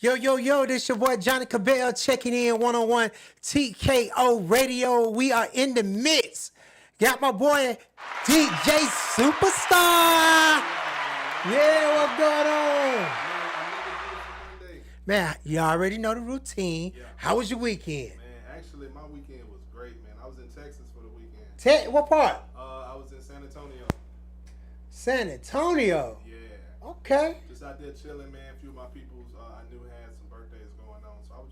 Yo, yo, yo, this your boy Johnnie Cabbell checking in 101 TKO Radio. We are in the midst. Got my boy DJ Superstar. Yeah, what's going on? Man, you already know the routine. Yeah. How was your weekend? Man, actually, my weekend was great, man. I was in Texas for the weekend. What part? I was in San Antonio. San Antonio. Yeah. Okay. Just out there chilling, man. A few of my peoples I knew had some birthdays going on, so I was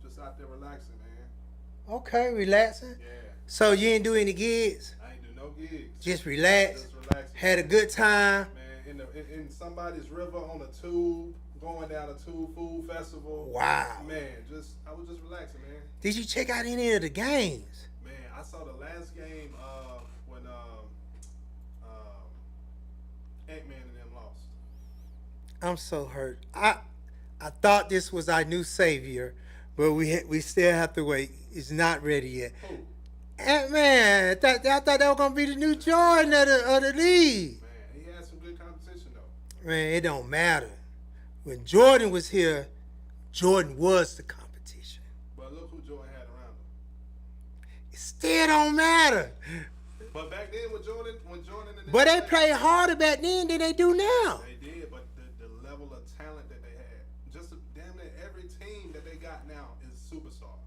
just out there relaxing, man. Okay, relaxing. Yeah. So you didn't do any gigs? I ain't do no gigs. Just relax. Just relaxing. Had a good time. Man, in somebody's river on a tube, going down a tube food festival. Wow. Man, I was just relaxing, man. Did you check out any of the games? Man, I saw the last game when Ant-Man and them lost. I'm so hurt. I thought this was our new savior, but we still have to wait. It's not ready yet. Who? Man, I thought that was gonna be the new Jordan of the league. Man, he had some good competition though. Man, it don't matter. When Jordan was here, Jordan was the competition. But look who Jordan had around him. It still don't matter. But back then, when Jordan and But they played harder back then than they do now. They did, but the level of talent that they had, just damn near every team that they got now is superstars.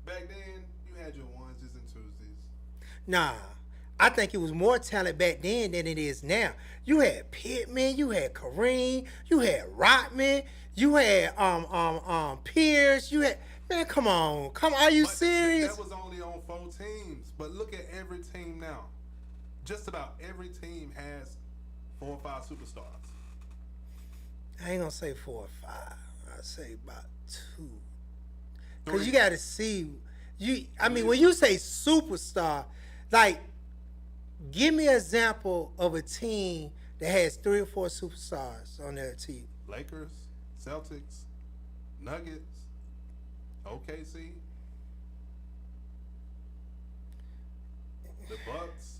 Back then, you had your onesies and twosies. Nah, I think it was more talent back then than it is now. You had Pittman, you had Kareem, you had Rodman, you had Pierce, you had come on, are you But serious? that was only on 4 teams. But look at every team now. Just about every team has 4 or 5 superstars. I ain't gonna say 4 or 5. I'd say about 2. Cause 3. you gotta see when you say superstar, like give me an example of a team that has 3 or 4 superstars on their team. Lakers, Celtics, Nuggets, OKC, the Bucks.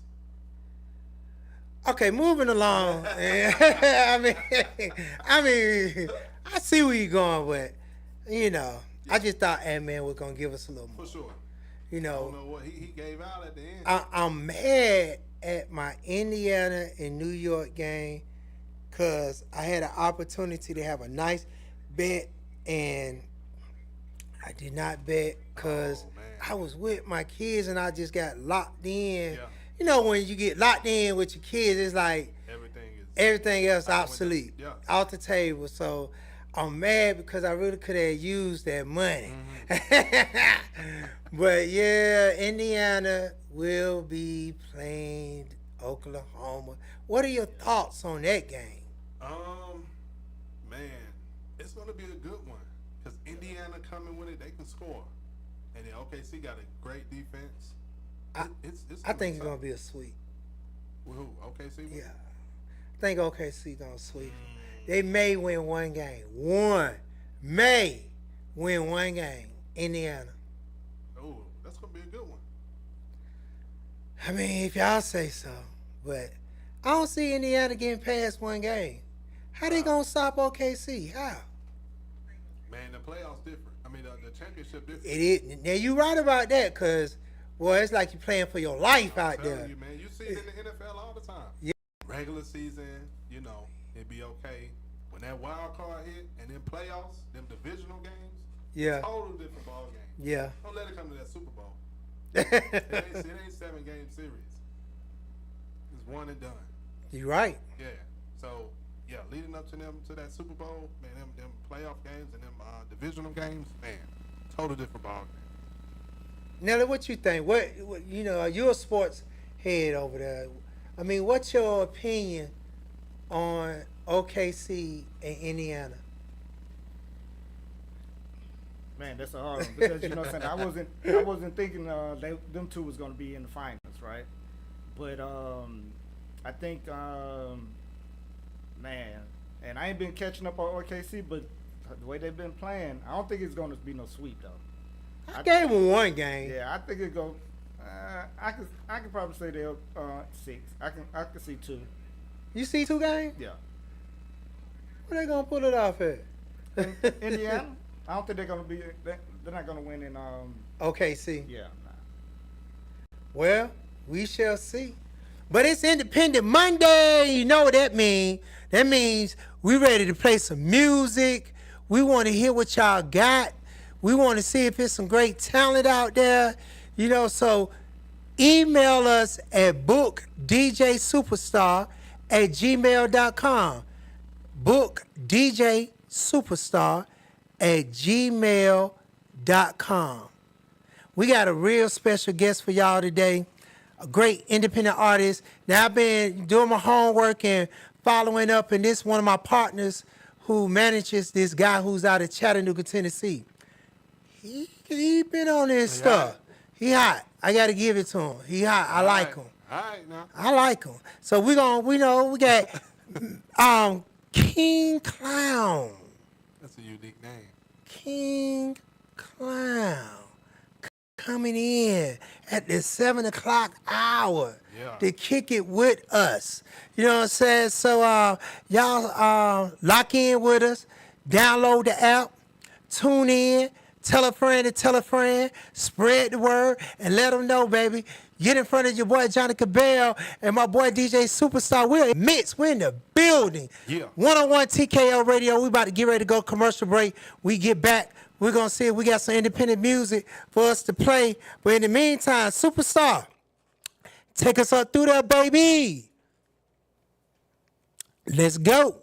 Okay, moving along. I mean, I see where you're going, but I just thought Ant-Man was gonna give us a little more. For sure. You I don't know, know what he gave out at the end. I'm mad at my Indiana and New York game because I had an opportunity to have a nice bet and I did not bet because I was with my kids and I just got locked in. Yeah. You know, when you get locked in with your kids, it's like everything else obsolete, off the table. So I'm mad because I really could have used that money. Mm-hmm. But yeah, Indiana will be playing Oklahoma. What are your thoughts on that game? Man, it's gonna be a good one because Indiana coming with it, they can score, and then OKC got a great defense. I think it's gonna be a sweep. With who? OKC? Yeah, I think OKC gonna sweep. They may win one game. May win one game. Indiana. Oh, that's gonna be a good one. I mean, if y'all say so, but I don't see Indiana getting past one game. How they gonna stop OKC? How? Man, the playoffs different. I mean, the championship different. It is. Now you right about that, cause boy, it's like you're playing for your life out there. You, man, you see it in the NFL all the time. Yeah. Regular season, it'd be okay. When that wild card hit and then playoffs, them divisional games, Yeah. total different ball game. Yeah. Don't let it come to that Super Bowl. it ain't 7-game series. It's one and done. You right. Yeah. So yeah, leading up to that Super Bowl, man, them playoff games and them divisional games, man, total different ball game. Nelly, what you think? What you're a sports head over there. I mean, what's your opinion on OKC and Indiana? Man, that's a hard one because you know what I'm saying. I wasn't thinking them two was going to be in the finals, right? But I think man, and I ain't been catching up on OKC, but the way they've been playing, I don't think it's going to be no sweep though. I gave them one game. Yeah, I think it go. I could probably say they're 6. I can see 2. You see 2 games? Yeah. Where they gonna pull it off at? in Indiana. I don't think they're gonna be. They're not gonna win in. OKC. Yeah. Nah. Well, we shall see. But it's Independent Monday. You know what that means. That means we ready to play some music. We want to hear what y'all got. We want to see if there's some great talent out there. You know, so email us at bookdjsuperstar@gmail.com. bookdjsuperstar@gmail.com. We got a real special guest for y'all today, a great independent artist. Now, I've been doing my homework and following up, and this one of my partners who manages this guy who's out of Chattanooga, Tennessee. He been on this stuff. He hot. I got to give it to him. He hot. I like him. All right, now. I like him. So we got King Klown. That's a unique name. King Klown coming in at the 7 o'clock hour to kick it with us. You know what I'm saying? So y'all lock in with us, download the app, tune in, tell a friend to tell a friend, spread the word, and let them know, baby. Get in front of your boy Johnnie Cabbell and my boy DJ Superstar. We're in midst. We're in the building. Yeah. 101 TKO Radio. We about to get ready to go commercial break. We get back. We're going to see if we got some independent music for us to play. But in the meantime, Superstar, take us up through there, baby. Let's go.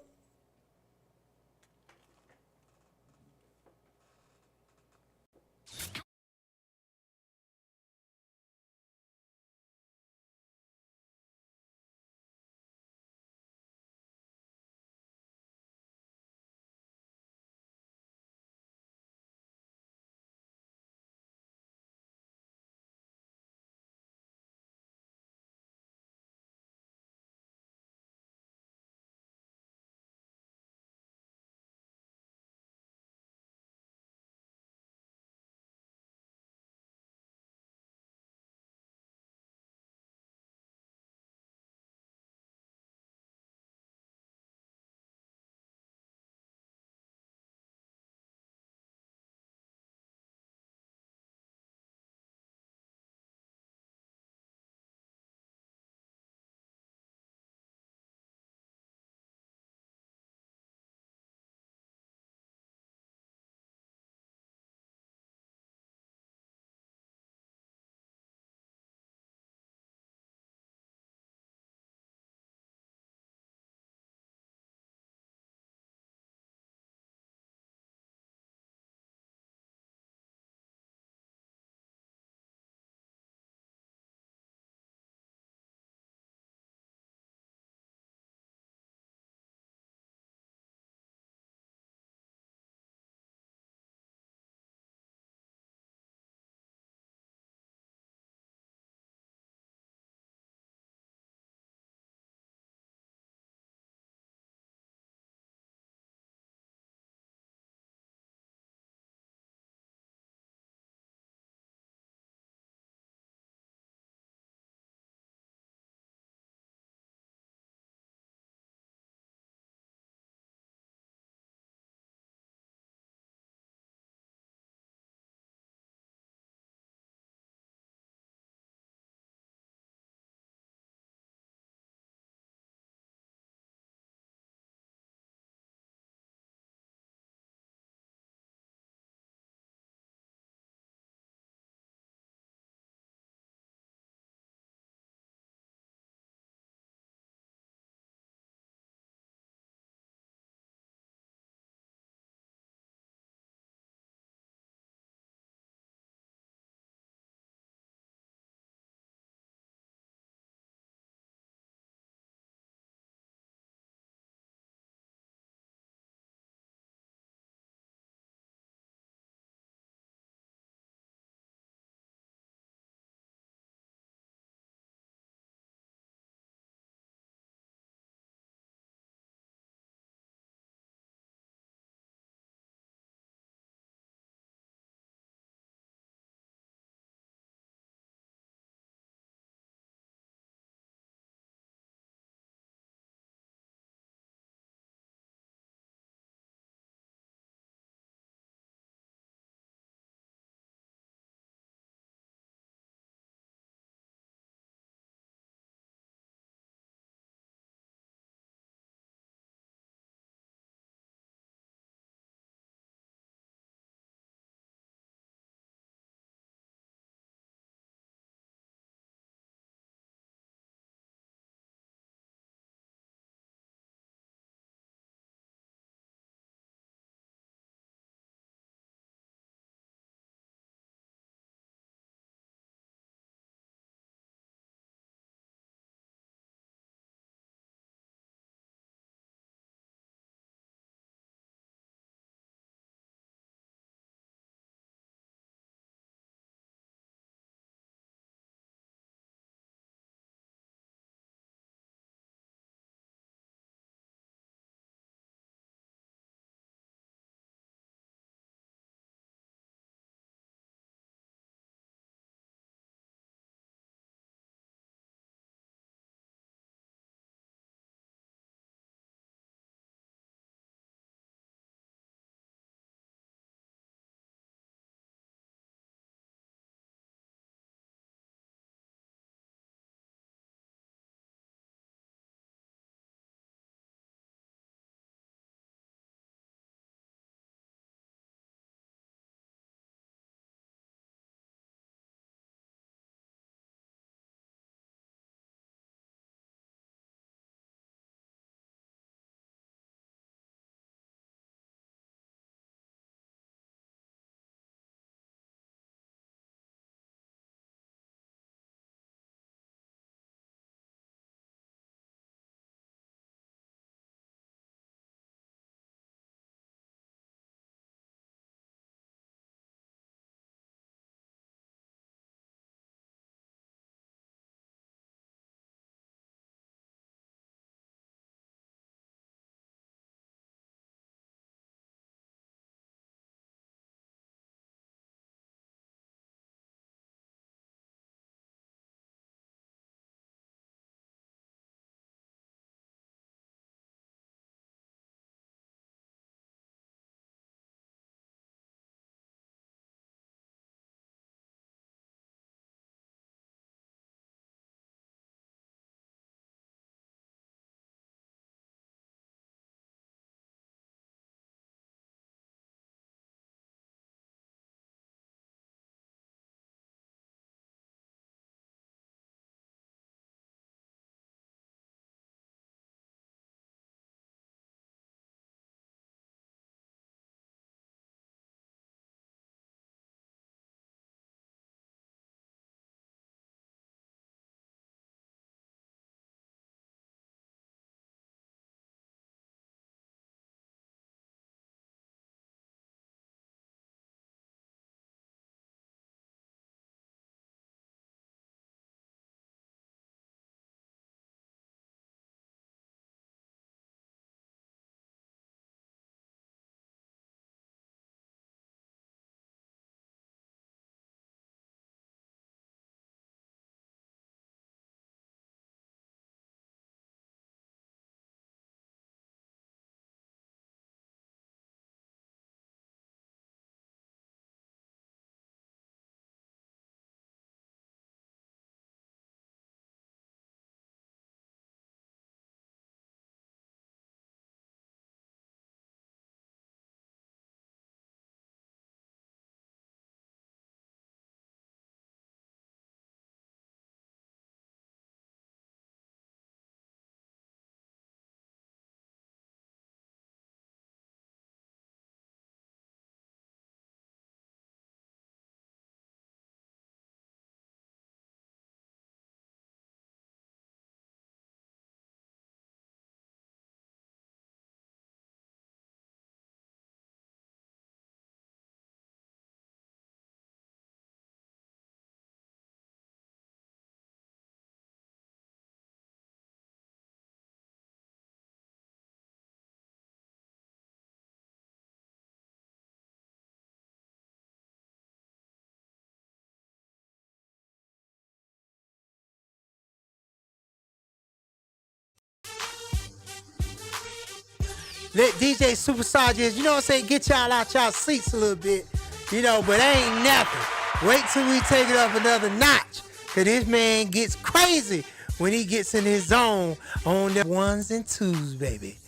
let DJ Superstar just, you know what I'm saying, get y'all out y'all seats a little bit, you know, but ain't nothing. Wait till we take it up another notch, because this man gets crazy when he gets in his zone on the ones and twos, baby.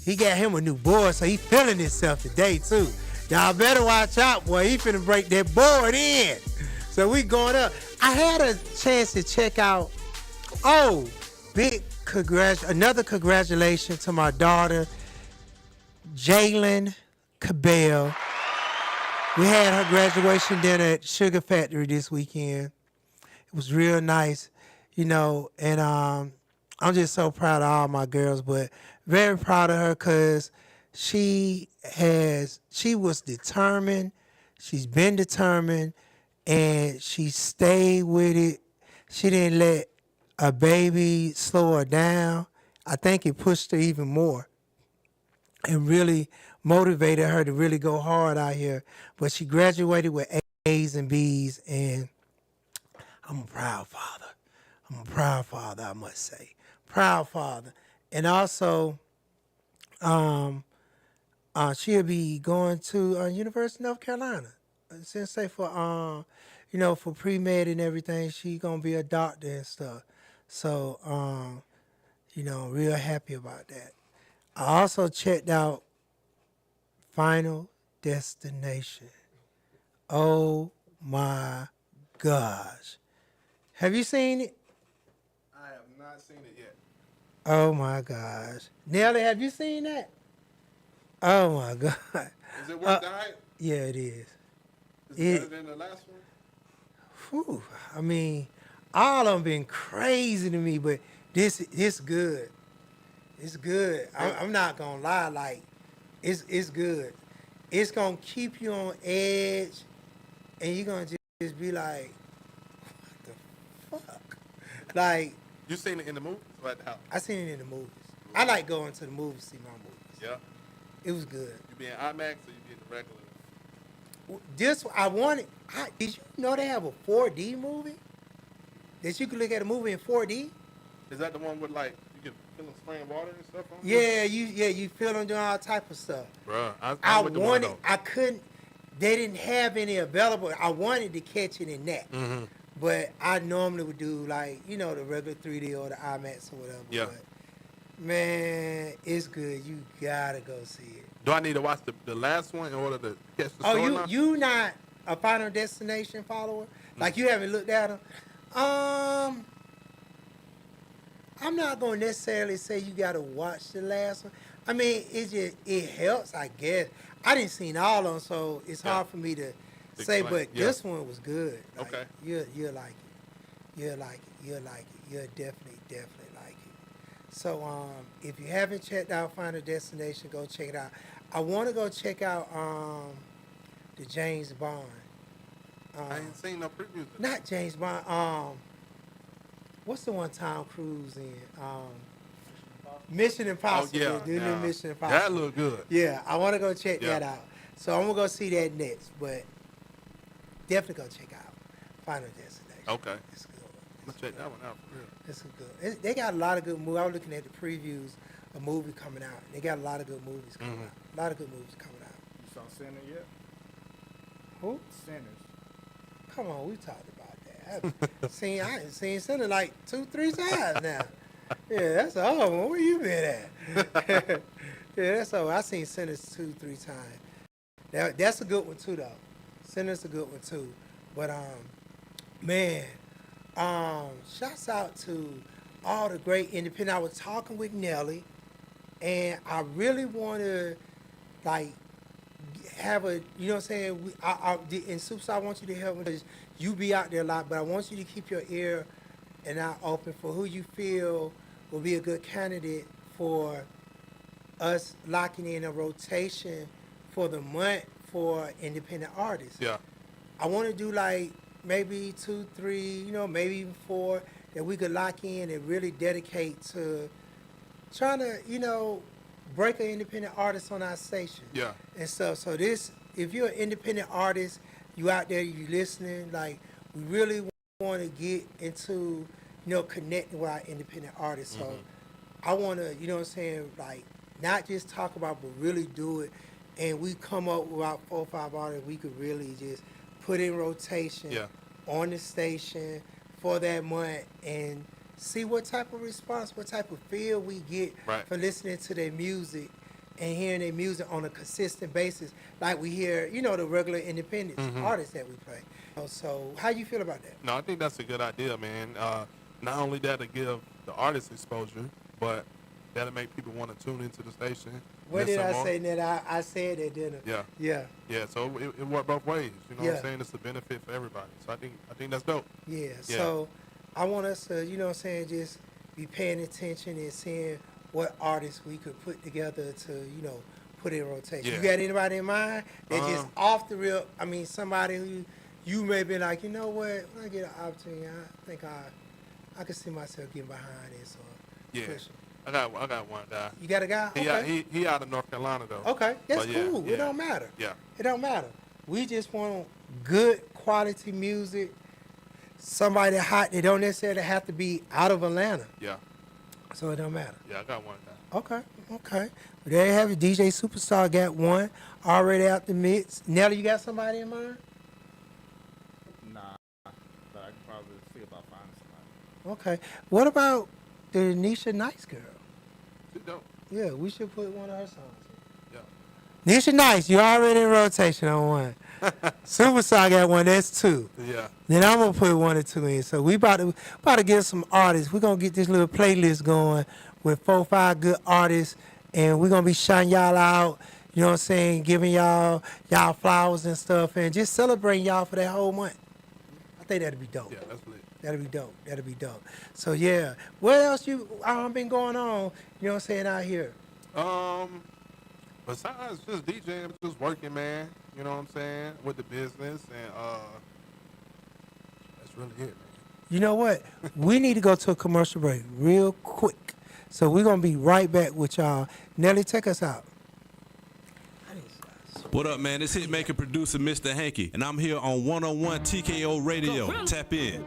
He got him a new board, so he feeling himself today, too. Y'all better watch out, boy. He finna break that board in. So we going up. I had a chance to check out, another congratulations to my daughter, Johnnie Cabbell. We had her graduation dinner at Sugar Factory this weekend. It was real nice, you know, and I'm just so proud of all my girls, but very proud of her because she was determined, she's been determined, and she stayed with it. She didn't let a baby slow her down. I think it pushed her even more and really motivated her to really go hard out here. But she graduated with A's and B's, and I'm a proud father. I must say. Proud father. And also, she'll be going to University of North Carolina. Since say for for pre-med and everything, she gonna be a doctor and stuff. So real happy about that. I also checked out Final Destination. Oh my gosh. Have you seen it? I have not seen it yet. Oh my gosh. Nelly, have you seen that? Oh my God. Is it worth the hype? Yeah, it is. Is it better than the last one? Whew, I mean, all of them been crazy to me, but this good. It's good. I'm not gonna lie, like it's good. It's gonna keep you on edge, and you're gonna just be like, what the fuck? Like, you seen it in the movies or at the house? I seen it in the movies. I like going to the movies to see my movies. Yeah. It was good. You be in IMAX or you be in the regular? This I wanted. Did you know they have a 4D movie? That you can look at a movie in 4D? Is that the one with like you can feel them spraying water and stuff on? Yeah, you feel them doing all type of stuff. Bruh, I wanted. I couldn't. They didn't have any available. I wanted to catch it in that. Mm-hmm. But I normally would do like, the regular 3D or the IMAX or whatever. Yeah. But, man, it's good. You gotta go see it. Do I need to watch the last one in order to catch the story? Oh, you not a Final Destination follower? Like you haven't looked at them? I'm not gonna necessarily say you gotta watch the last one. I mean, it helps, I guess. I didn't see all of them, so it's hard for me to say. But this one was good. Like, okay. You'll like it. You'll like it. You'll like it. You'll definitely like it. So if you haven't checked out Final Destination, go check it out. I want to go check out the James Bond. I ain't seen no previews. Not James Bond. What's the one Tom Cruise in? Mission Impossible. Oh, yeah. Mission Impossible. That look good. Yeah, I want to go check that out. So I'm going to go see that next. But definitely go check out Final Destination. Okay. It's good. Let's check that one out for real. It's good. They got a lot of good movies. I was looking at the previews of movie coming out. They got a lot of good movies coming out. A lot of good movies coming out. You saw Sinner yet? Who? Sinners. Come on, we talked about that. I ain't seen Sinner like 2-3 times now. Yeah, that's a hard one. Where you been at? Yeah, that's all. I seen Sinners 2-3 times. That's a good one too, though. Sinner's a good one too. But man, shouts out to all the great independent. I was talking with Nelly, and I really want to like have a, you know what I'm saying? And Supes, I want you to help me because you be out there a lot, but I want you to keep your ear and eye open for who you feel will be a good candidate for us locking in a rotation for the month for independent artists. Yeah. I want to do like maybe 2, 3, maybe even 4 that we could lock in and really dedicate to trying to, break an independent artist on our station. Yeah. And stuff. So this, if you're an independent artist, you out there, you listening, like we really want to get into, connecting with our independent artists. So I want to, like not just talk about, but really do it. And we come up with about 4 or 5 artists we could really just put in rotation on the station for that month and see what type of response, what type of feel we get for listening to their music and hearing their music on a consistent basis, like we hear, you know, the regular independent artists that we play. So how you feel about that? No, I think that's a good idea, man. Not only that to give the artist exposure, but that'll make people want to tune into the station. What did I say that I said that, didn't I? Yeah. So it worked both ways. You know what I'm saying? It's a benefit for everybody. So I think that's dope. Yeah. So I want us to, you know what I'm saying, just be paying attention and seeing what artists we could put together to, you know, put in rotation. You got anybody in mind that just off the rip? I mean, somebody who you may be like, you know what, when I get an opportunity, I think I could see myself getting behind this or pushing. I got one guy. You got a guy? Okay. He out of North Carolina though. Okay, that's cool. It don't matter. Yeah. It don't matter. We just want good quality music. Somebody hot. They don't necessarily have to be out of Atlanta. Yeah. So it don't matter. Yeah, I got one guy. Okay. There you have it. DJ Superstar got one already out the mix. Nelly, you got somebody in mind? Nah, but I can probably see about finding somebody. Okay. What about the Nisha Nice girl? She dope. Yeah, we should put one of her songs in. Yeah. Nisha Nice, you already in rotation on one. Superstar got one, that's 2. Yeah. Then I'm gonna put 1 or 2 in. So we about to get some artists. We're gonna get this little playlist going with 4 or 5 good artists, and we're gonna be shouting y'all out, you know what I'm saying, giving y'all flowers and stuff, and just celebrating y'all for that whole month. I think that'd be dope. Yeah, that's lit. That'd be dope. So yeah. What else you been going on, you know what I'm saying, out here? Besides just DJing, just working, man. You know what I'm saying? With the business, and that's really it, man. You know what? We need to go to a commercial break real quick. So we're going to be right back with y'all. Nelly, take us out. What up, man? It's hitmaker producer Mr. Hanky, and I'm here on 101 TKO Radio. Tap in.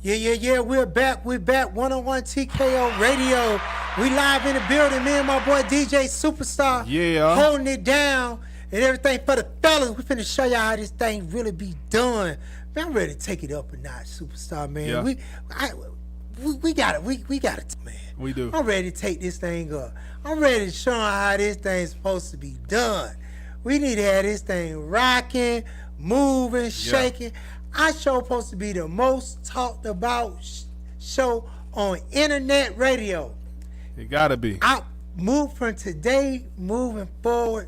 Yeah. We're back. 101 TKO Radio. We live in the building. Me and my boy DJ Superstar. Yeah. Holding it down and everything for the fellas. We finna show y'all how this thing really be done. Man, I'm ready to take it up a notch, Superstar, man. Yeah. We got it. We got it, man. We do. I'm ready to take this thing up. I'm ready to show how this thing's supposed to be done. We need to have this thing rocking, moving, shaking. Our show supposed to be the most talked about show on internet radio. It gotta be. I move from today, moving forward,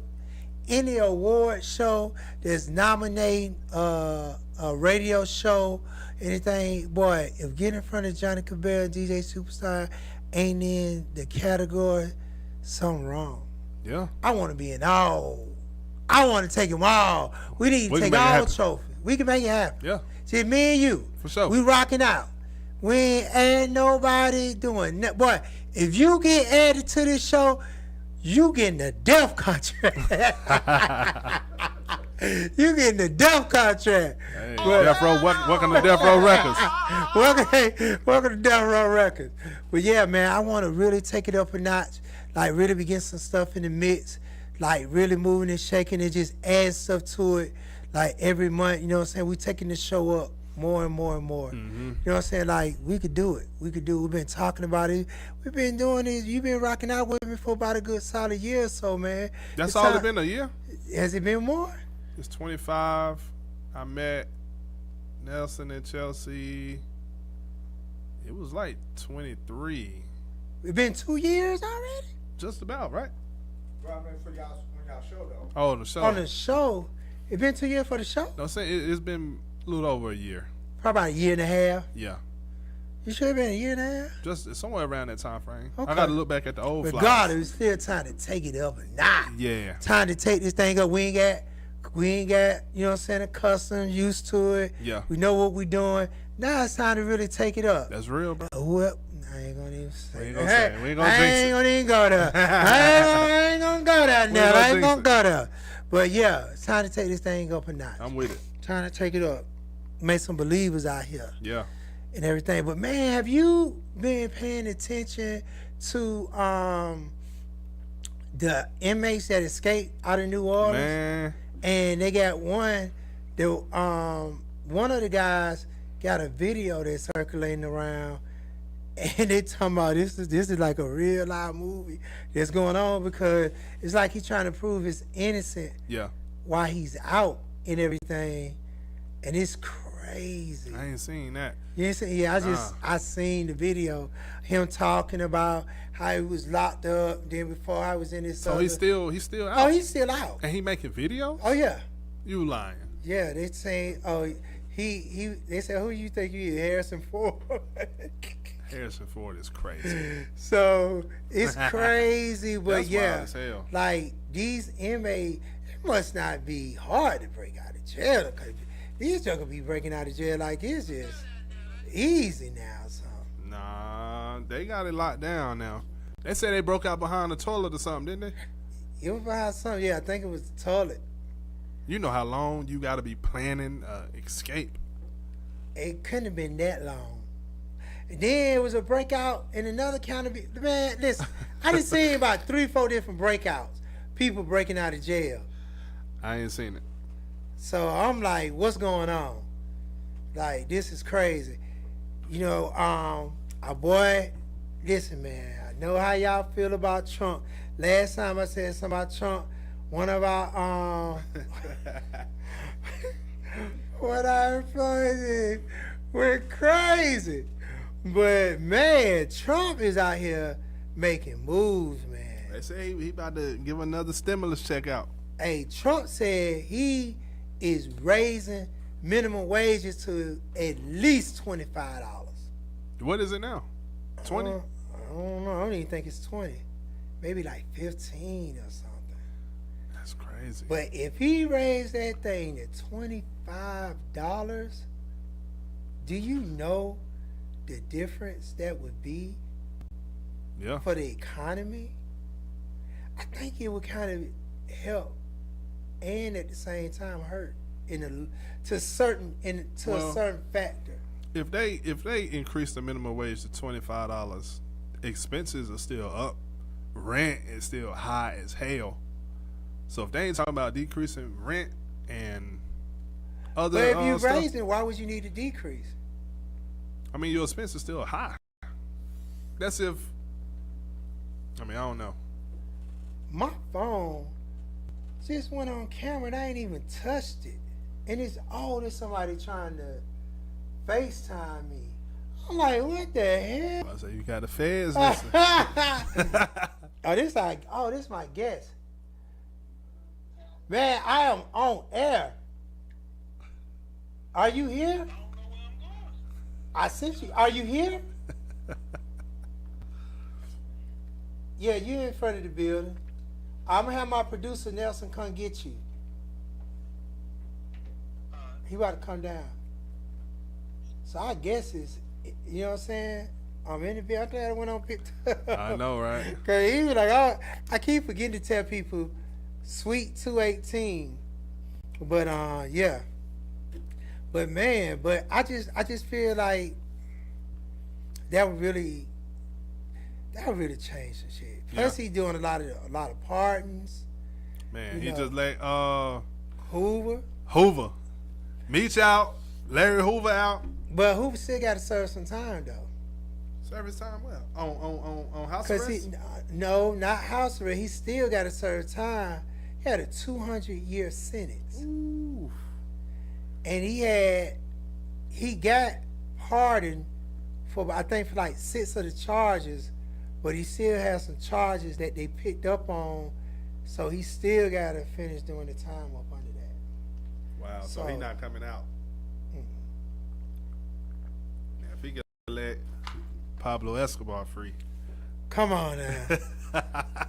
any award show that's nominating a radio show, anything, boy, if getting in front of Johnnie Cabbell, DJ Superstar, ain't in the category, something wrong. Yeah. I want to be in all. I want to take them all. We need to take all trophies. We can make it happen. Yeah. See, me and you. For sure. We rocking out. We ain't nobody doing that. Boy, if you get added to this show, you getting a death contract. You getting the death contract. Hey, Death Row, welcome to Death Row Records. Welcome to Death Row Records. But yeah, man, I want to really take it up a notch. Like really begin some stuff in the mix. Like really moving and shaking and just add stuff to it. Like every month, you know what I'm saying? We taking the show up more and more and more. Mm-hmm. You know what I'm saying? Like we could do it. We've been talking about it. We've been doing this. You've been rocking out with me for about a good solid year or so, man. That's all it's been, a year? Has it been more? It's 25. I met Nelson and Chelsea. It was like 23. It's been 2 years already? Just about, right? Well, I mean, for y'all show though. Oh, the show. On the show. It's been 2 years for the show? No, I'm saying it's been a little over a year. Probably about a year and a half. Yeah. You should have been a year and a half? Just somewhere around that time frame. Okay. I got to look back at the old But flyers. God, it was still time to take it up a notch. Yeah. Time to take this thing up. We ain't got, you know what I'm saying, accustomed, used to it. Yeah. We know what we doing. Now it's time to really take it up. That's real, bro. Well, I ain't gonna even say We ain't that. gonna say it. We ain't gonna I jinx ain't gonna even go there. I ain't gonna go there now. I ain't gonna go there. But yeah, it's time to take this thing up a notch. I'm with it. Trying to take it up. Make some believers out here. Yeah. And everything. But man, have you been paying attention to the inmates that escaped out of New Orleans? Man. And they got one of the guys got a video that's circulating around, and they talking about this is like a real live movie that's going on, because it's like he's trying to prove he's innocent while he's out and everything, and it's crazy. I ain't seen that. You ain't seen? Yeah, I seen the video, him talking about how he was locked up. Then before I was in this. So he's still out. Oh, he's still out. And he making videos? Oh yeah. You lying? Yeah, they saying they said, who you think you is, Harrison Ford? Harrison Ford is crazy. So it's crazy, but That's yeah, wild as hell. like these inmates, it must not be hard to break out of jail, because these jokers be breaking out of jail like it's just easy now. So Nah, they got it locked down now. They said they broke out behind the toilet or something, didn't they? it was behind something. Yeah, I think it was the toilet. You know how long you got to be planning escape. It couldn't have been that long. And then it was a breakout in another county. Man, listen, I done seen about 3-4 different breakouts. People breaking out of jail. I ain't seen it. So I'm like, what's going on? Like, this is crazy. You know, our boy, listen, man, I know how y'all feel about Trump. Last time I said something about Trump, one of our what our influences went crazy. But man, Trump is out here making moves, man. They say he about to give another stimulus check out. Hey, Trump said he is raising minimum wages to at least $25. What is it now? 20? I don't know. I don't even think it's 20. Maybe like 15 or something. That's crazy. But if he raised that thing to $25, do you know the difference that would be for the economy? I think it would kind of help and at the same time hurt to a certain factor. if they increase the minimum wage to $25, expenses are still up. Rent is still high as hell. So if they ain't talking about decreasing rent and other But if you stuff, raised it, why would you need to decrease? I mean, your expenses is still high. That's if. I mean, I don't know. My phone just went on camera and I ain't even touched it. And it's there's somebody trying to FaceTime me. I'm like, what the hell? I say you got the feds listening. This my guest. Man, I am on air. Are you here? I sent you. Are you here? Yeah, you in front of the building. I'm gonna have my producer Nelson come get you. He about to come down. So I guess you know what I'm saying? I'm in the building. I thought I went on picked up. I know, right? Cause he was like, I keep forgetting to tell people, sweet 218. But yeah. But man, I just feel like that would really change some shit. Plus, he doing a lot of pardons. Man, he just let Hoover Meech out, Larry Hoover out. But Hoover still got to serve some time though. Service time well on house arrest. No, not house arrest. He still got to serve time. He had a 200-year sentence. Ooh. And he got pardoned for like 6 of the charges, but he still has some charges that they picked up on, so he still got to finish doing the time up under that. Wow, so he not coming out. Now, if he could let Pablo Escobar free. Come on now.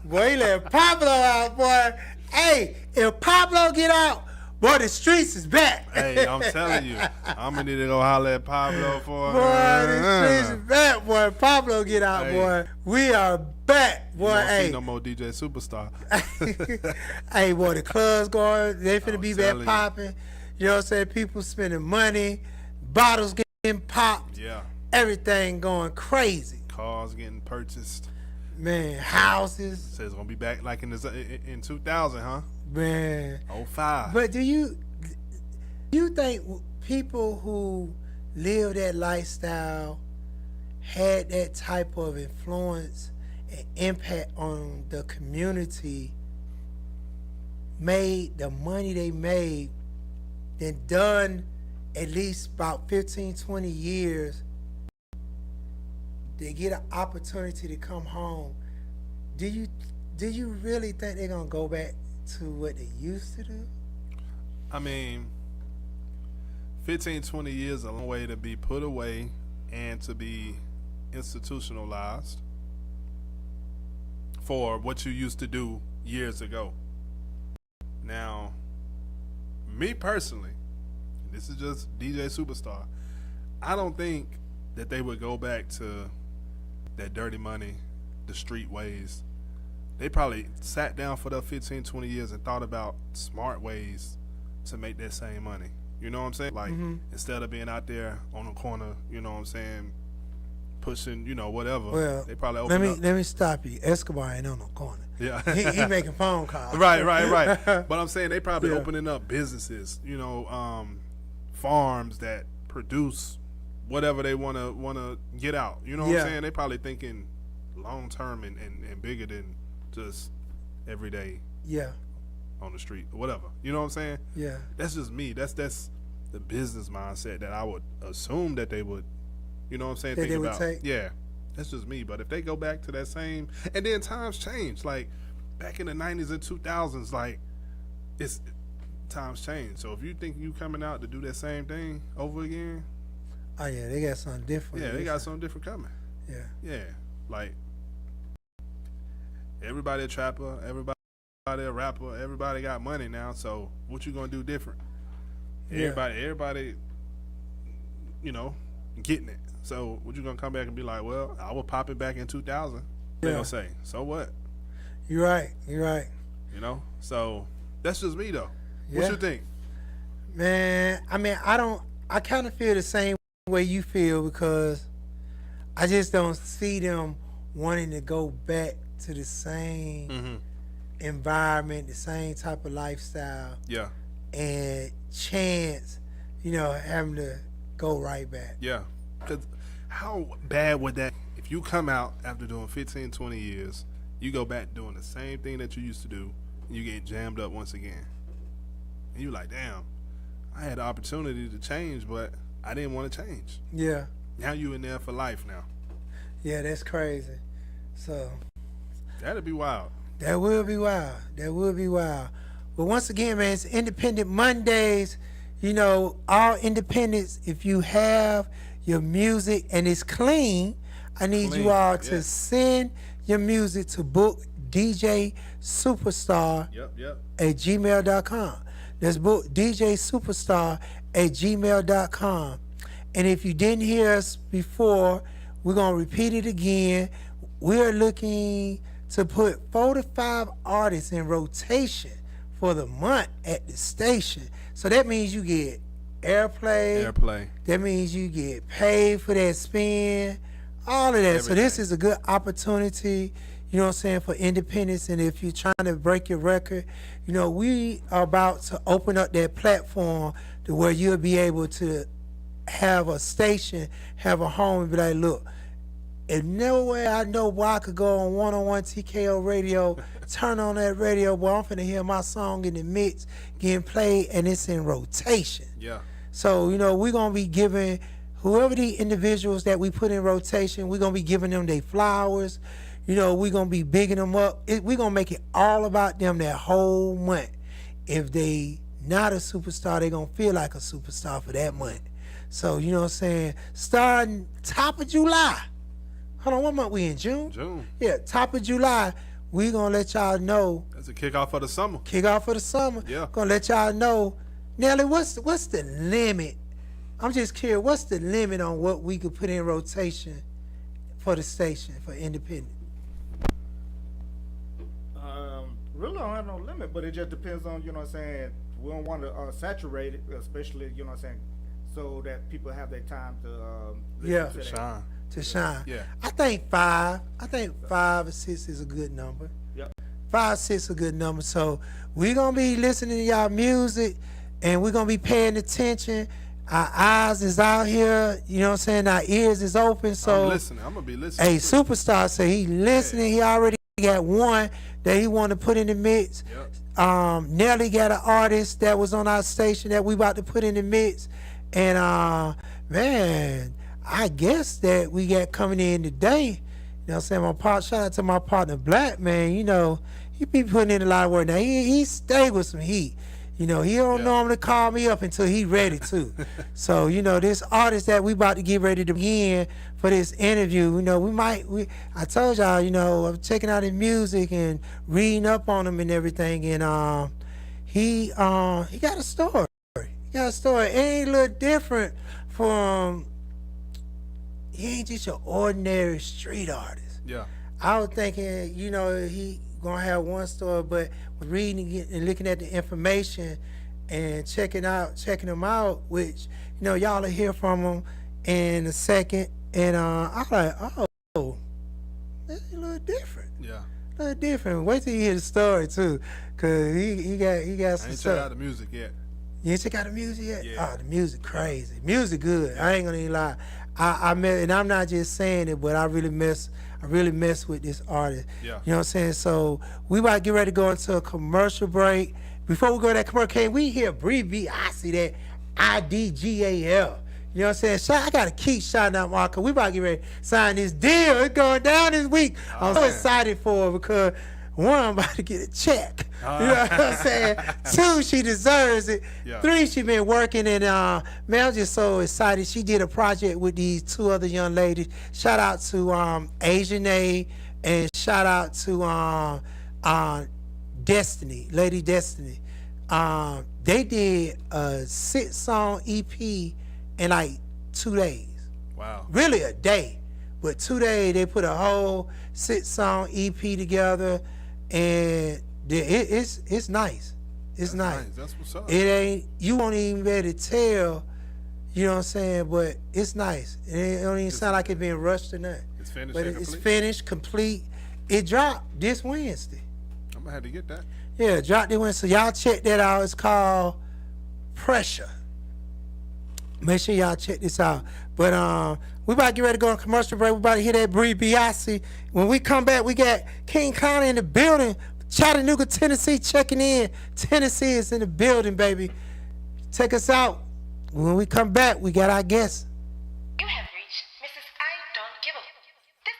Boy, he let Pablo out, boy. Hey, if Pablo get out, boy, the streets is back. Hey, I'm telling you, I'm gonna need to go holler at Pablo for. Boy, the streets is back, boy. Pablo get out, Hey. boy. We are back, boy. You won't Hey, see no more DJ Superstar. hey, boy, the clubs going. They finna be back telling you. popping. You know what I'm saying? People spending money, bottles getting popped, Yeah, everything going crazy. cars getting purchased. Man, houses, Says it's gonna be back like in 2000, huh? man. 05. But do you think people who live that lifestyle had that type of influence and impact on the community, made the money they made, then done at least about 15, 20 years, they get an opportunity to come home. Do you really think they're gonna go back to what they used to do? I mean, 15, 20 years is a long way to be put away and to be institutionalized for what you used to do years ago. Now, me personally, this is just DJ Superstar, I don't think that they would go back to that dirty money, the street ways. They probably sat down for the 15, 20 years and thought about smart ways to make that same money. You know what I'm saying? Like, instead of being out there on the corner, you know what I'm saying, pushing, whatever. Well, they probably open up. let me stop you. Escobar ain't on no corner. Yeah. he making phone calls. Right. But I'm saying they probably opening up businesses, farms that produce whatever they want to get out. You know what I'm saying? They probably thinking long term and bigger than just every day on the street or whatever. You know what I'm saying? Yeah. That's just me. That's the business mindset that I would assume that they would, you know what I'm saying, That think they would about. take? Yeah. That's just me. But if they go back to that same, and then times change. Like back in the 90s and 2000s, like times change. So if you think you coming out to do that same thing over again, Oh yeah, they got something different. yeah, they got something different coming. Yeah. Yeah, like everybody a trapper, everybody a rapper, everybody got money now. So what you gonna do different? Yeah. Everybody, getting it. So what you gonna come back and be like? Well, I was popping back in 2000. They Yeah. gonna say, so what? You're right. So that's just me though. What Yeah. you think? Man, I mean, I kind of feel the same way you feel because I just don't see them wanting to go back to the same environment, the same type of lifestyle. Yeah. And chance, having to go right back. Yeah. Because how bad would that, if you come out after doing 15, 20 years, you go back doing the same thing that you used to do, and you get jammed up once again. And you're like, damn, I had the opportunity to change, but I didn't want to change. Yeah. Now you in there for life now. Yeah, that's crazy. So that'd be wild. That would be wild. That would be wild. But once again, man, it's Independent Mondays. All independents, if you have your music and it's clean, I need you all to send your music to book DJ Superstar at gmail.com. That's book DJ Superstar at gmail.com. And if you didn't hear us before, we're going to repeat it again. We're looking to put 4 to 5 artists in rotation for the month at the station. So that means you get airplay. That means you get paid for that spin, all of that. Everything. So this is a good opportunity, for independence. And if you're trying to break your record, we are about to open up that platform to where you'll be able to have a station, have a home, and be like, look, if no way I know why I could go on 101 TKO radio, turn on that radio, boy, I'm finna hear my song in the mix, getting played, and it's in rotation. Yeah. So, we're going to be giving whoever the individuals that we put in rotation, we're going to be giving them their flowers. We're going to be bigging them up. We're going to make it all about them that whole month. If they not a superstar, they're going to feel like a superstar for that month. So, you know what I'm saying? Starting top of July. Hold on, what month we in? June? June. Yeah, top of July, we going to let y'all know. That's a kickoff for the summer. Kickoff for the summer. Yeah. Going to let y'all know. Nelly, what's the limit? I'm just curious, what's the limit on what we could put in rotation for the station, for independent? Really don't have no limit, but it just depends on, we don't want to saturate it, especially, so that people have their time to shine. To shine. Yeah. I think 5 or 6 is a good number. Yep. 5, 6 is a good number. So we're going to be listening to y'all music, and we're going to be paying attention. Our eyes is out here, our ears is open. So I'm listening. I'm going to be listening. Hey, Superstar said he listening. He already got one that he want to put in the mix. Yep. Nelly got an artist that was on our station that we about to put in the mix. And, man, I guess that we got coming in today. Shout out to my partner Black, man. He be putting in a lot of work. Now, he stay with some heat. He don't normally call me up until he ready to. So, this artist that we about to get ready to begin for this interview, I told y'all, I'm checking out his music and reading up on him and everything. And he got a story. He got a story. It ain't a little different from, he ain't just your ordinary street artist. Yeah. I was thinking, he gonna have one story, but reading it and looking at the information and checking them out, which y'all will hear from him in a second. And I'm like, oh, that's a little different. Yeah. A little different. Wait till you hear the story too, cause he got some I ain't stuff. checked out the music yet. You ain't check out the music yet? Yeah. Oh, the music crazy. Music good. I ain't gonna even lie. I met, and I'm not just saying it, but I really mess with this artist. Yeah. You know what I'm saying? So we about to get ready to go into a commercial break. Before we go to that commercial, can we hear Bree B? I see that IDGAL. You know what I'm saying? I gotta keep shouting out Mark, cause we about to get ready to sign this deal. It's going down this week. I'm so excited for it because one, I'm about to get a check. You know what I'm saying? 2, she deserves it. Yeah. 3, she been working, and man, I'm just so excited. She did a project with these 2 other young ladies. Shout out to Asian A, and shout out to Destiny, Lady Destiny. They did a 6-song EP in like 2 days. Wow. Really a day, but 2 days they put a whole 6-song EP together, and it's nice. It's nice. That's what's up. It ain't, you won't even be able to tell, You know what I'm saying? But it's nice. It don't even sound like it's being rushed or nothing. It's finished. But it's finished, complete. It dropped this Wednesday. I'm gonna have to get that. Yeah, it dropped this Wednesday. So y'all check that out. It's called Pressure. Make sure y'all check this out. But we about to get ready to go on commercial break. We about to hear that Bree Biasi. When we come back, we got King Connor in the building. Chattanooga, Tennessee, checking in. Tennessee is in the building, baby. Take us out. When we come back, we got our guests. You have reached Mrs. I Don't Give a This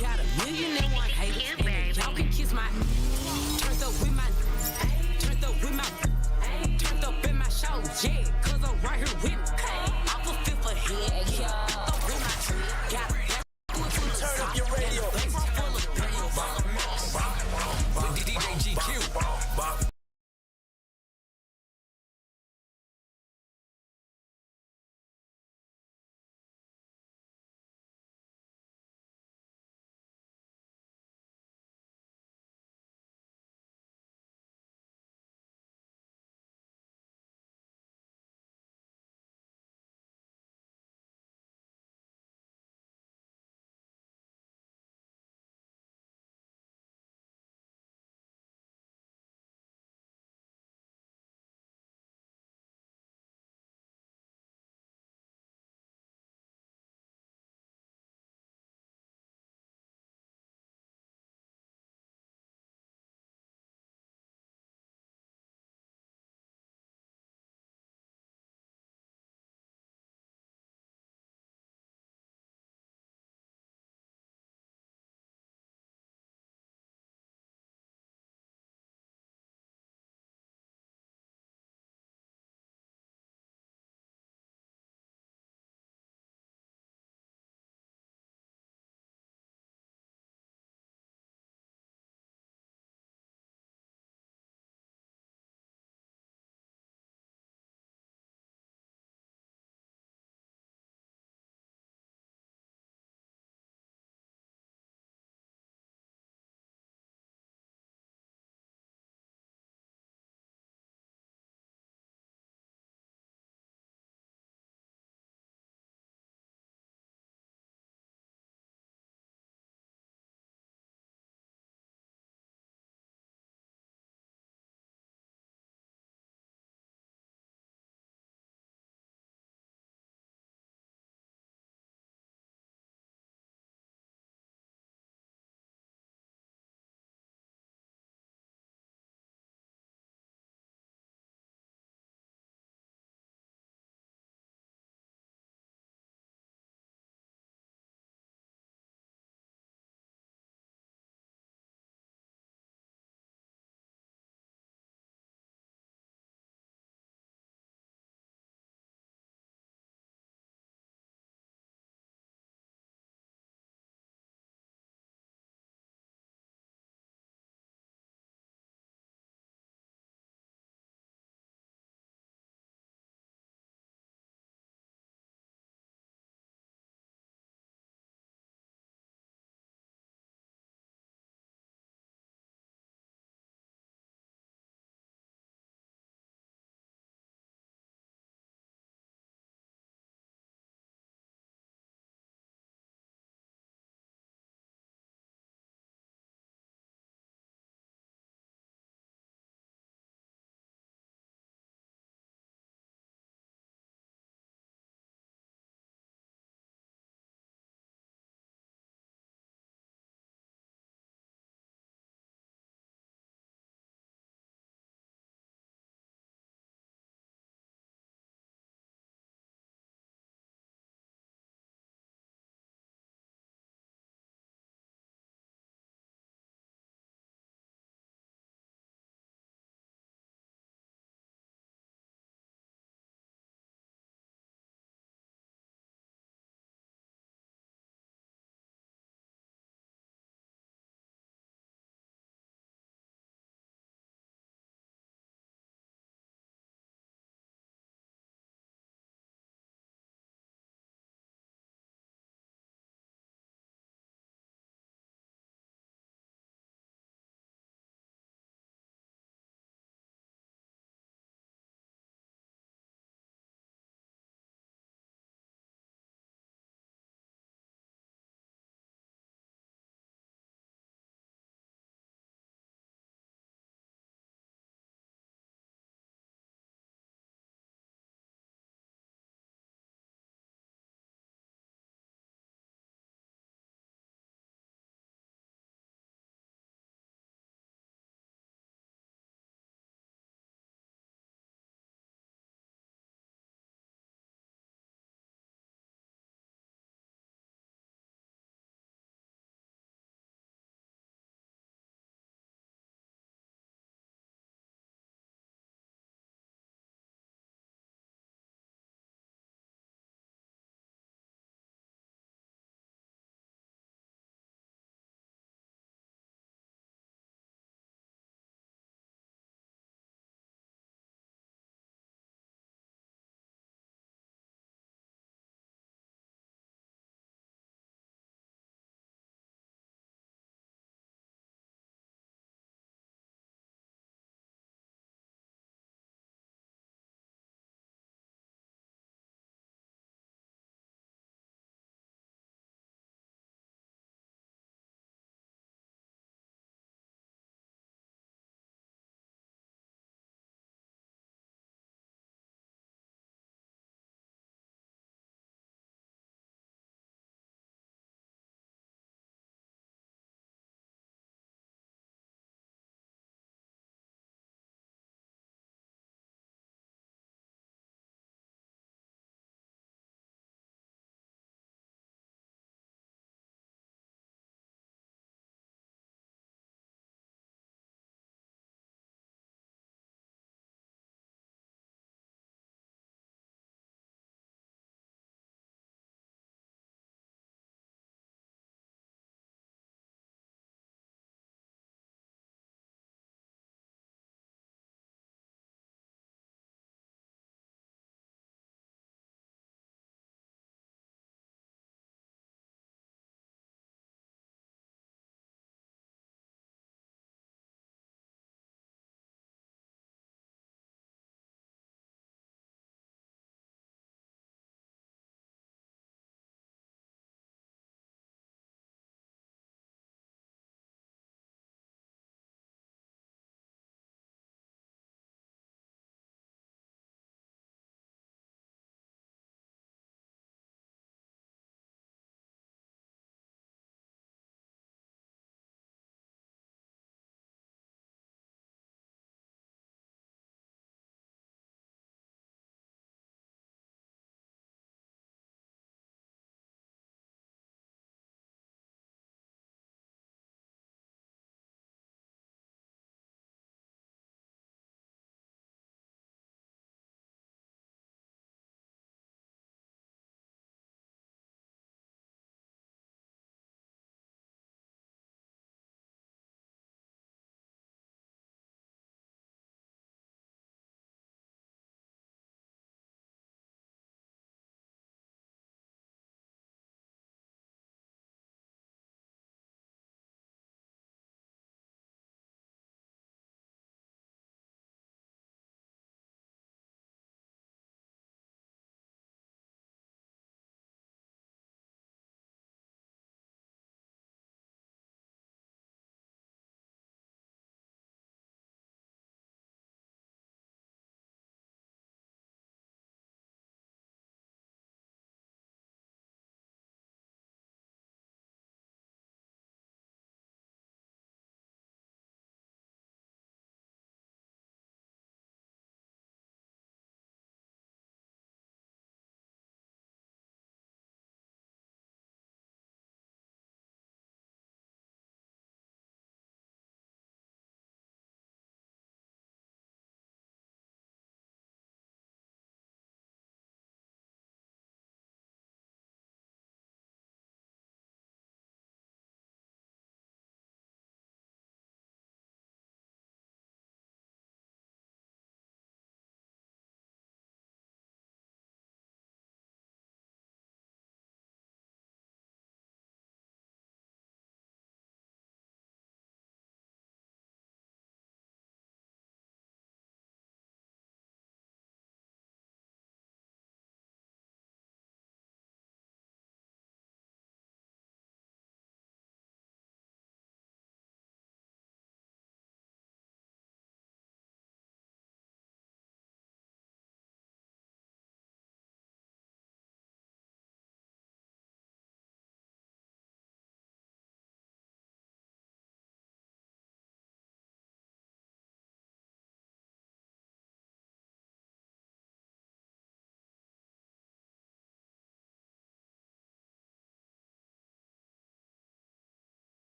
Got 1,000,001 haters, and y'all can kiss my. Turned up with my, turned up with my, turned up in my show, yeah, 'cause I'm right here with me. I'm a fifth ahead, yeah. Throw with my, got it. Turn up your radio. Full of with DJ GQ.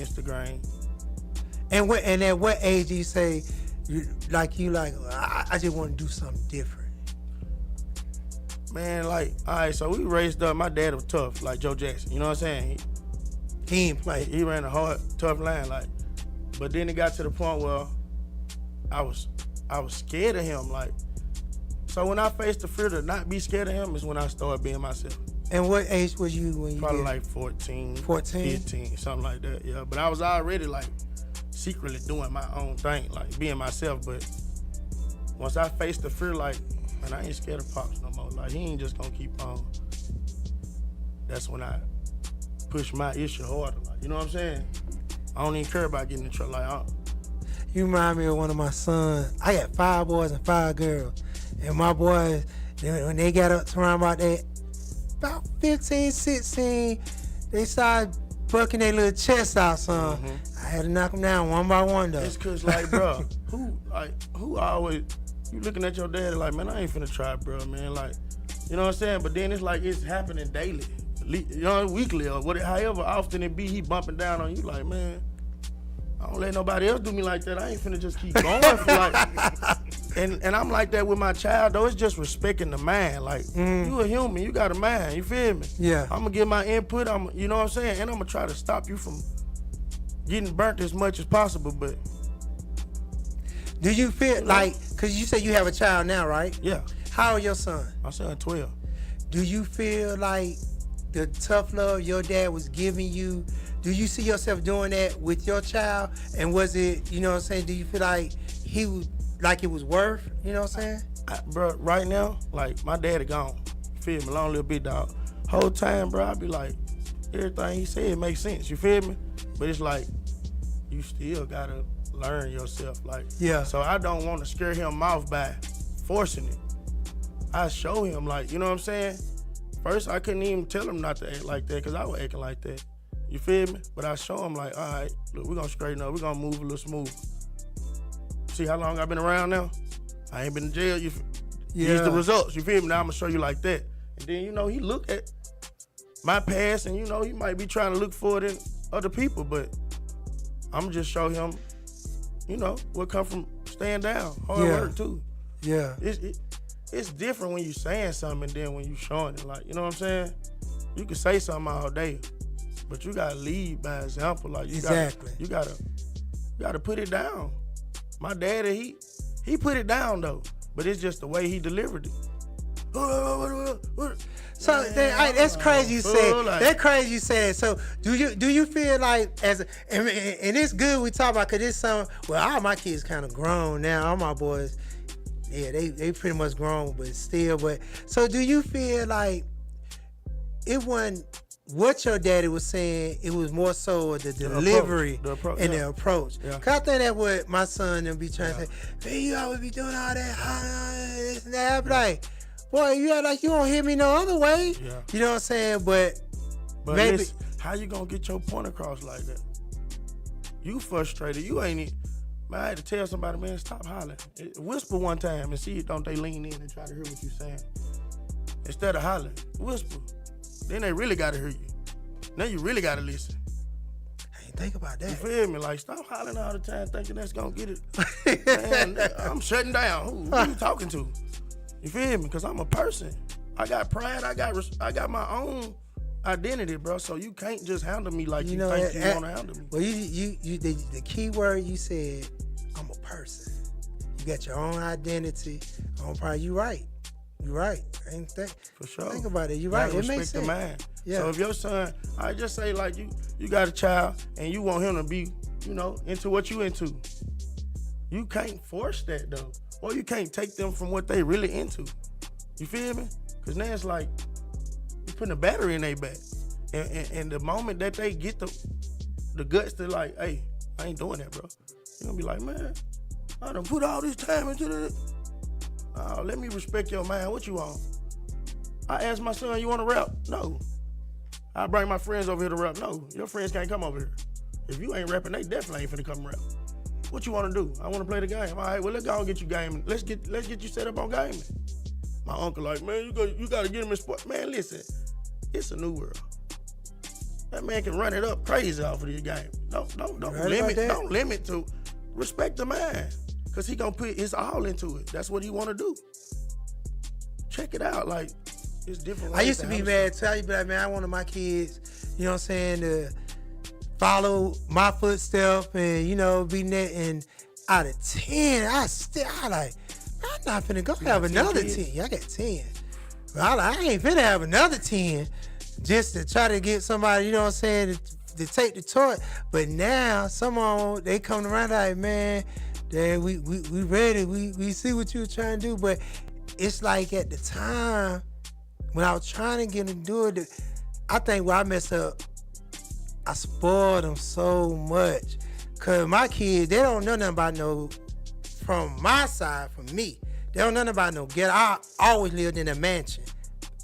Instagram. And at what age do you say, I just want to do something different? Man, like, all right, so we raised up. My dad was tough, like Joe Jackson. You know what I'm saying? He ain't play. He ran a hard, tough line, like. But then it got to the point where I was scared of him, like. So when I faced the fear to not be scared of him is when I started being myself. And what age was you when you Probably did? like 14, 14? 15, something like that, yeah. But I was already like secretly doing my own thing, like being myself. But once I faced the fear, like, man, I ain't scared of Pops no more. Like, he ain't just gonna keep on. That's when I push my issue harder, like, you know what I'm saying? I don't even care about getting in trouble, like, You remind me of one of my sons. I got 5 boys and 5 girls. And my boys, when they got up to around about 15, 16, they started bucking their little chest out some. I had to knock them down one by one, though. It's cause, like, bro, who always, you looking at your dad like, man, I ain't finna try, bro, man, like, you know what I'm saying? But then it's like, it's happening daily, you know, weekly, or whatever, however often it be, he bumping down on you, like, man, I don't let nobody else do me like that. I ain't finna just keep going for like, and I'm like that with my child, though. It's just respecting the man. Like, you a human, you got a mind, you feel me? Yeah. I'm gonna give my input, you know what I'm saying? And I'm gonna try to stop you from getting burnt as much as possible, but. Do you feel like, cause you say you have a child now, right? Yeah. How old your son? My son 12. Do you feel like the tough love your dad was giving you, do you see yourself doing that with your child? And was it, you know what I'm saying, do you feel like he was, like it was worth, you know what I'm saying? Bro, right now, like, my daddy gone. You feel me? Long little big dog. Whole time, bro, I be like, everything he said makes sense, you feel me? But it's like, you still gotta learn yourself, like. Yeah. So I don't want to scare him off by forcing it. I show him, like, you know what I'm saying? First, I couldn't even tell him not to act like that, because I was acting like that. You feel me? But I show him, like, all right, look, we're going to straighten up. We're going to move a little smooth. See how long I've been around now? I ain't been in jail. Here's the results. You feel me? Now I'm going to show you like that. And then, you know, he look at my past, and, you know, he might be trying to look for it in other people, but I'm going to just show him, you know, what come from staying down. Hard work, too. Yeah. It's different when you saying something and then when you showing it. Like, you know what I'm saying? You can say something all day, but you gotta lead by example. Like, you gotta put it down. My daddy, he put it down though, but it's just the way he delivered it. So that's crazy you said. That's crazy you said. So do you feel like and it's good we talk about, cause it's something. Well, all my kids kind of grown now. All my boys, yeah, they pretty much grown, but still. But so do you feel like it wasn't what your daddy was saying? It was more so the delivery the approach, the approach. Yeah. Cause I think that's what my son and be trying to say. Man, you always be doing all that, this and that. I be like, boy, you act like you don't hear me no other way. Yeah. You know what I'm saying? But maybe listen, how you gonna get your point across like that? You frustrated. You ain't even. Man, I had to tell somebody, man, stop hollering. Whisper one time and see if don't they lean in and try to hear what you saying. Instead of hollering, whisper. Then they really gotta hear you. Now you really gotta listen. I ain't think about that. You feel me? Like, stop hollering all the time thinking that's gonna get it. Man, I'm shutting down. Who you talking to? You feel me? Because I'm a person. I got pride. I got my own identity, bro. So you can't just handle me like you think you want to handle me. Well, the key word you said, I'm a person. You got your own identity. Own pride. You right. You right. For sure. Think about it. You right. It makes sense. The man. Yeah. So if your son, I just say like you got a child and you want him to be, you know, into what you into. You can't force that though. Or you can't take them from what they really into. You feel me? Because now it's like, you putting a battery in their back. And the moment that they get the guts to like, hey, I ain't doing that, bro. You're going to be like, man, I done put all this time into this. Let me respect your mind. What you want? I asked my son, you want to rap? No. I bring my friends over here to rap? No. Your friends can't come over here. If you ain't rapping, they definitely ain't finna come rap. What you want to do? I want to play the game. All right, well, let's go and get you gaming. Let's get you set up on gaming. My uncle like, man, you got to get him in sport. Man, listen, it's a new world. That man can run it up crazy off of this game. Don't limit to respect the man. Cause he gonna put his all into it. That's what he wanna do. Check it out. Like, it's different. I used to be mad too. I used to be like, man, I wanted my kids, you know what I'm saying, to follow my footsteps and, you know, be net. And out of 10, I like, I'm not finna go have another 10. I got 10. I ain't finna have another 10 just to try to get somebody, you know what I'm saying, to take the torch. But now, someone, they come around like, man, we ready. We see what you were trying to do. But it's like at the time, when I was trying to get them to do it, I think where I messed up, I spoiled them so much. Cause my kids, they don't know nothing about no, from my side, from me, they don't know nothing about no ghetto. I always lived in a mansion,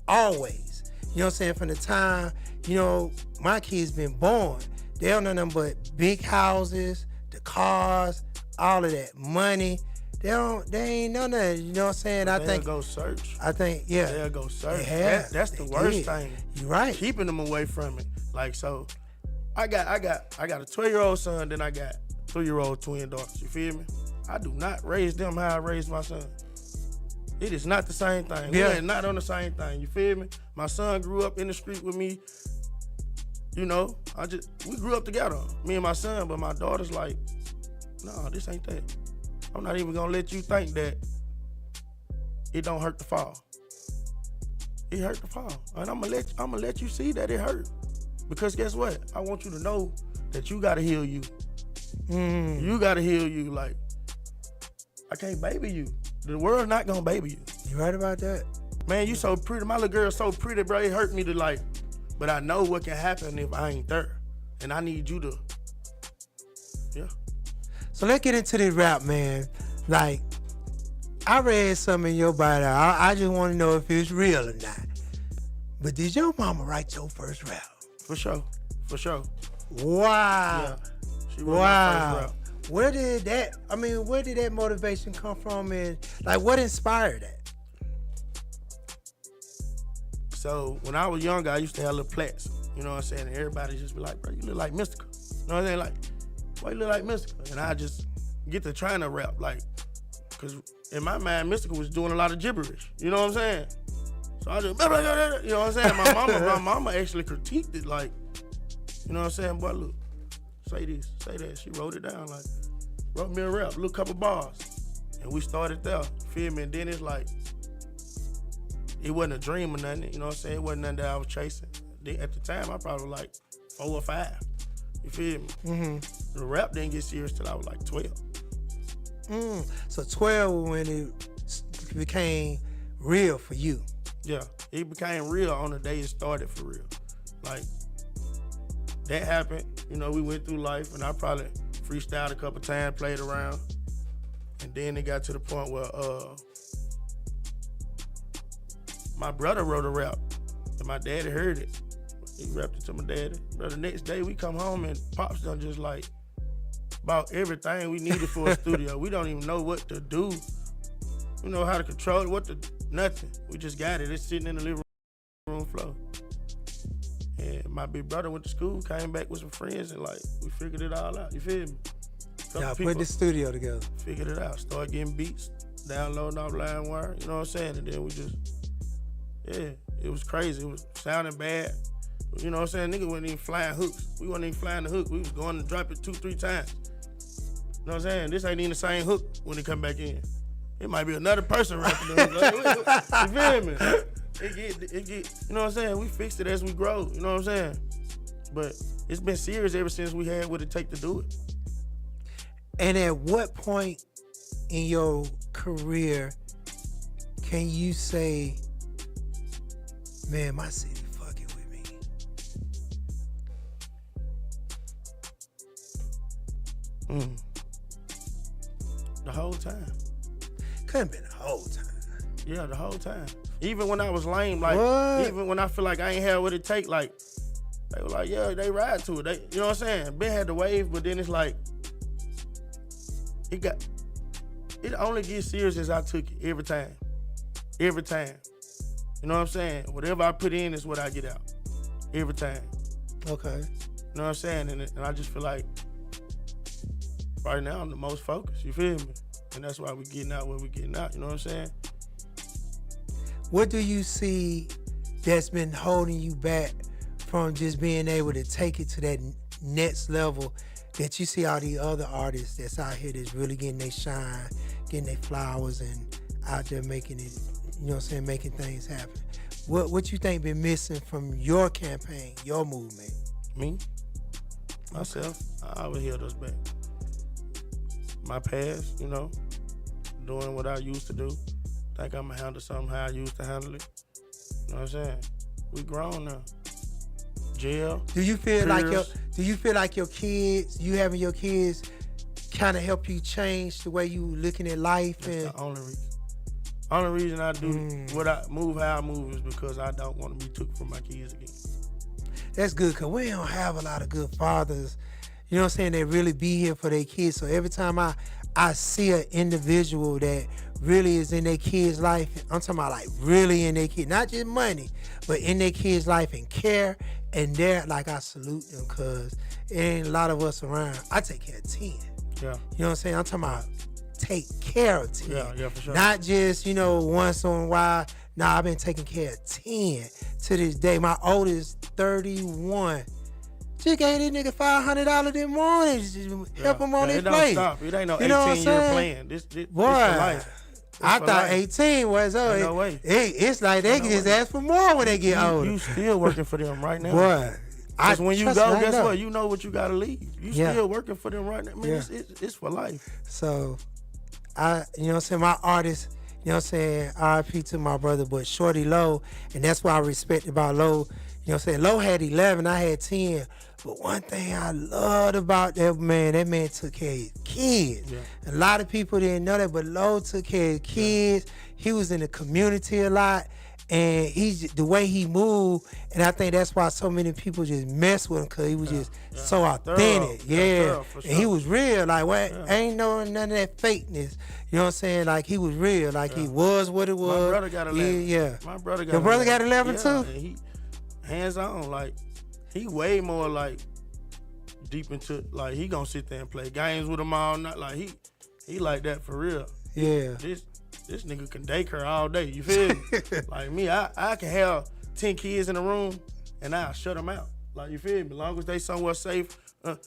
always. You know what I'm saying? From the time, you know, my kids been born, they don't know nothing but big houses, the cars, all of that money. They ain't know nothing. You know what I'm saying? I think they'll go search. I think, yeah. They'll go search. That's the worst thing. You're right. Keeping them away from it. Like, so I got a 12-year-old son, then I got 3-year-old twin daughters. You feel me? I do not raise them how I raised my son. It is not the same thing. Yeah. We ain't not on the same thing. You feel me? My son grew up in the street with me. You know, we grew up together, me and my son, but my daughter's like, no, this ain't that. I'm not even gonna let you think that it don't hurt to fall. It hurt to fall. And I'm gonna let you see that it hurt. Because guess what? I want you to know that you gotta heal you. You gotta heal you. Like, I can't baby you. The world's not gonna baby you. You right about that? Man, you so pretty. My little girl's so pretty, bro. It hurt me to like, but I know what can happen if I ain't there. And I need you to, yeah. So let's get into this rap, man. Like, I read something in your bio. I just want to know if it's real or not. But did your mama write your first rap? For sure. Wow. Yeah. She wrote my first rap. Where did that motivation come from, and like what inspired that? So when I was younger, I used to have little plaques. You know what I'm saying? And everybody just be like, bro, you look like Mystical. You know what I'm saying? Like, why you look like Mystical? And I just get to trying to rap, like, cause in my mind, Mystical was doing a lot of gibberish. You know what I'm saying? So I just, you know what I'm saying? My mama actually critiqued it, like, you know what I'm saying? Boy, look, say this, say that. She wrote it down, like, wrote me a rap, little couple bars. And we started there, feel me? And then it's like, it wasn't a dream or nothing, you know what I'm saying? It wasn't nothing that I was chasing. At the time, I probably was like 4 or 5. You feel me? Mm-hmm. The rap didn't get serious till I was like 12. So 12 when it became real for you. Yeah, it became real on the day it started for real. Like, that happened, you know, we went through life and I probably freestyled a couple times, played around. And then it got to the point where my brother wrote a rap and my daddy heard it. He rapped it to my daddy. But the next day we come home and Pops done just like bought everything we needed for a studio. We don't even know what to do. We know how to control it, nothing. We just got it. It's sitting in the living room floor. And my big brother went to school, came back with some friends, and like, we figured it all out. You feel me? Y'all put the studio together. Figured it out. Started getting beats, downloading off LimeWire, you know what I'm saying? And then we just, yeah, it was crazy. It was sounding bad. You know what I'm saying? Nigga wasn't even flying hooks. We wasn't even flying the hook. We was going to drop it 2-3 times. You know what I'm saying? This ain't even the same hook when it come back in. It might be another person rapping the hook. Like, you feel me? It get, you know what I'm saying? We fixed it as we grow, you know what I'm saying? But it's been serious ever since we had what it take to do it. And at what point in your career can you say, man, my city fucking with me? The whole time. Couldn't been the whole time. Yeah, the whole time. Even when I was lame, like, even when I feel like I ain't had what it take, like, they were like, yeah, they ride to it. They, you know what I'm saying? Ben had the wave, but then it's like, it only gets serious as I took it every time. Every time. You know what I'm saying? Whatever I put in is what I get out. Every time. Okay. You know what I'm saying? And I just feel like right now I'm the most focused. You feel me? And that's why we're getting out where we're getting out. You know what I'm saying? What do you see that's been holding you back from just being able to take it to that next level that you see all the other artists that's out here that's really getting their shine, getting their flowers, and out there making it, you know what I'm saying, making things happen? What you think been missing from your campaign, your movement? Me? Myself. I always held us back. My past, you know, doing what I used to do. Think I'm gonna handle something how I used to handle it. You know what I'm saying? We grown now. Jail. Do you feel peers. like your kids, you having your kids kind of help you change the way you looking at life? That's and the only reason. Only reason I do what I move how I move is because I don't want to be took from my kids again. That's good, because we don't have a lot of good fathers, you know what I'm saying, that really be here for their kids. So every time I see an individual that really is in their kid's life, I'm talking about like really in their kid, not just money, but in their kid's life and care, and they're like, I salute them, because there ain't a lot of us around. I take care of 10. Yeah. You know what I'm saying? I'm talking about take care of 10. Yeah, for sure. Not just, you know, once in a while. Nah, I've been taking care of 10 to this day. My oldest, 31. She gave this nigga $500 this morning. Just help him on his plate. It don't stop. It ain't no You know 18-year plan. This Boy, for life. I thought 18 was Ain't no way. It's like they can just ask for more when they get older. You still working for them right now. Boy, Because when you go, trust me, I guess know. what? You know what you gotta leave. You Yeah. still working for them right now. Man, Yeah. it's for life. So, you know what I'm saying, my artist, you know what I'm saying, RIP to my brother, but Shorty Low, and that's why I respect about Low. You know what I'm saying, Low had 11, I had 10. But one thing I loved about that man took care of his kids. Yeah. A lot of people didn't know that, but Low took care of his kids. He was in the community a lot, and the way he moved, and I think that's why so many people just mess with him, because he was just so authentic. Thorough, for And he sure. was real. Like, ain't none of that fakeness. You know what I'm saying? Like, he was real. Like, he was what it was. My brother got 11. Yeah. My brother got Your brother got 11 yeah, too? And he hands on. Like, he way more like deep into, like, he gonna sit there and play games with them all night. Like, he like that for real. Yeah. This nigga can daycare all day. You feel me? Like me, I can have 10 kids in a room and I'll shut them out. Like, you feel me? As long as they somewhere safe, I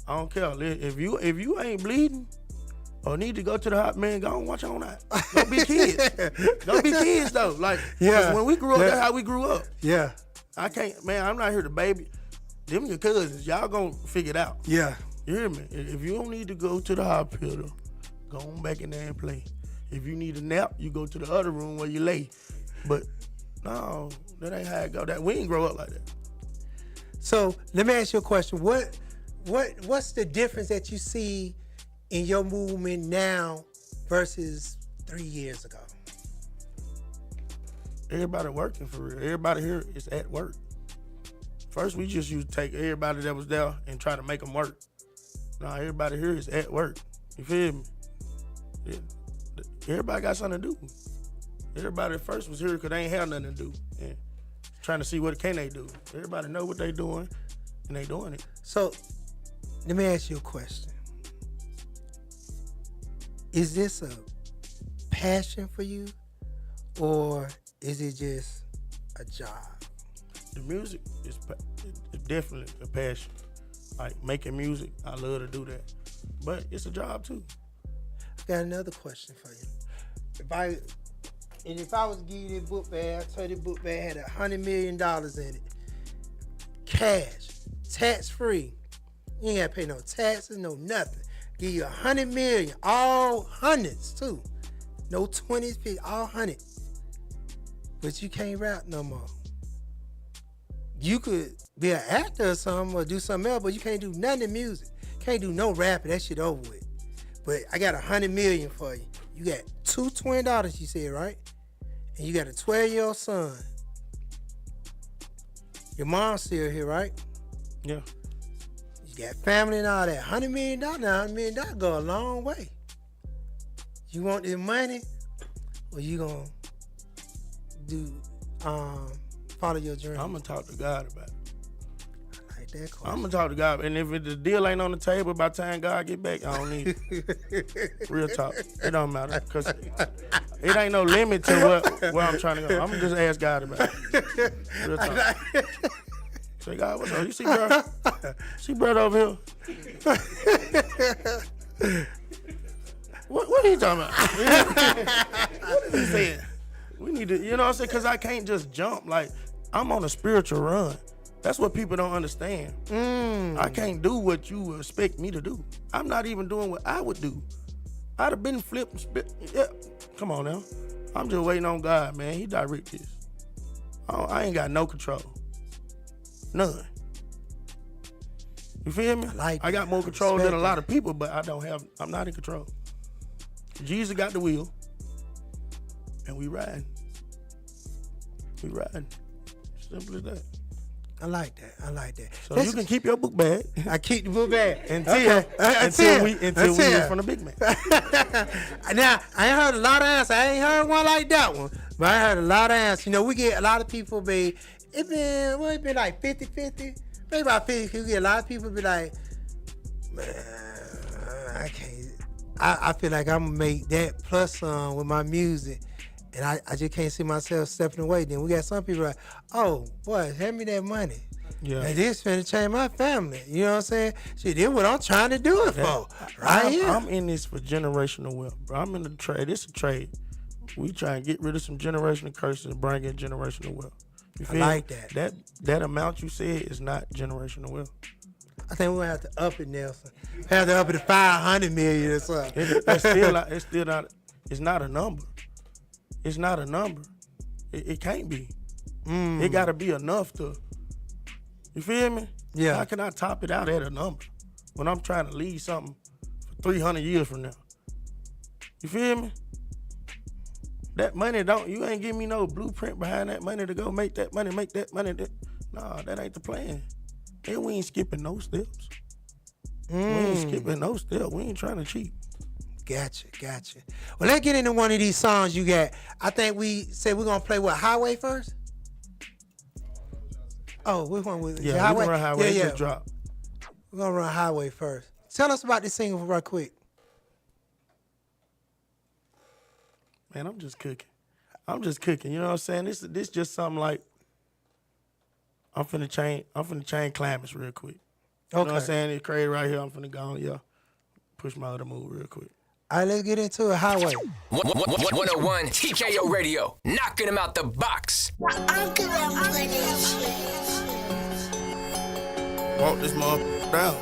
don't care. If you ain't bleeding or need to go to the hot, man, go and watch on that. Don't be kids. Don't be kids though. Like, 'cause when we grew up, that's how we grew up. Yeah. I can't, man. I'm not here to baby. Them your cousins. Y'all gonna figure it out. Yeah. You hear me? If you don't need to go to the hospital, go on back in there and play. If you need a nap, you go to the other room where you lay. But no, that ain't how it go. We didn't grow up like that. So let me ask you a question. What's the difference that you see in your movement now versus 3 years ago? Everybody working for real. Everybody here is at work. First, we just used to take everybody that was there and try to make them work. Now, everybody here is at work. You feel me? Yeah. Everybody got something to do. Everybody at first was here because they ain't have nothing to do. And trying to see what can they do. Everybody know what they doing, and they doing it. So let me ask you a question. Is this a passion for you, or is it just a job? The music is definitely a passion. Like making music, I love to do that. But it's a job too. I got another question for you. If I was to give you this book bag, I'd tell you this book bag had $100 million in it. Cash, tax-free. You ain't gotta pay no taxes, no nothing. Give you $100 million, all hundreds too. No 20s, 50s, all hundreds. But you can't rap no more. You could be an actor or something or do something else, but you can't do nothing in music. Can't do no rapping, that shit over with. But I got $100 million for you. You got two twin daughters, you said, right? And you got a 12-year-old son. Your mom's still here, right? Yeah. You got family and all that. $100 million, now $100 million go a long way. You want this money, or you gonna do follow your dream? I'm gonna talk to God about it. that question. I'm gonna talk to God, and if the deal ain't on the table by the time God get back, I don't need it. Real talk. It don't matter because it ain't no limit to where I'm trying to go. I'm gonna just ask God about it. Real talk. Say, God, what's up? You see, bro? See, brother over here? What are you talking about? What is he saying? We need to, you know what I'm saying? Because I can't just jump. Like, I'm on a spiritual run. That's what people don't understand. I can't do what you expect me to do. I'm not even doing what I would do. I'd have been flipped. Yeah. Come on now. I'm just waiting on God, man. He direct this. I ain't got no control. None. You feel me? I got more control than a lot of people, but I'm not in control. Jesus got the wheel, and we riding. We riding. Simple as that. I like that. So you can keep your book bag. I keep the book bag until we hear from the big man. Now, I ain't heard a lot of answers. I ain't heard one like that one, but I heard a lot of answers. You know, we get a lot of people it been like 50-50, maybe about 50. We get a lot of people be like, man, I can't. I feel like I'm gonna make that plus some with my music, and I just can't see myself stepping away. Then we got some people like, oh boy, hand me that money. Yeah. And this finna change my family. You know what I'm saying? Shit, this what I'm trying to do it for. Here. I'm in this for generational wealth, bro. I'm in the trade. It's a trade. We try and get rid of some generational curses and bring in generational wealth. You feel I like me? That amount you said is not generational wealth. I think we're gonna have to up it, Nelson. Have to up it to 500 million or something. It's not a number. It's not a number. It can't be. It gotta be enough to, you feel me? Yeah. How can I top it out at a number when I'm trying to leave something for 300 years from now? You feel me? That money you ain't give me no blueprint behind that money to go make that money. Nah, that ain't the plan. And we ain't skipping no steps. We ain't skipping no steps. We ain't trying to cheat. Gotcha. Well, let's get into one of these songs you got. I think we said we're gonna play what, Highway first? Oh, which one was it? Yeah, Highway? We gonna run Highway. Yeah. Just drop. We're gonna run Highway first. Tell us about this single right quick. Man, I'm just cooking. You know what I'm saying? This just something like I'm finna change climates real quick. You know what I'm saying? It's crazy right here. I'm finna go push my other move real quick. All right, let's get into it. Highway. 101 TKO Radio, knocking them out the box. Walk this motherfucker down.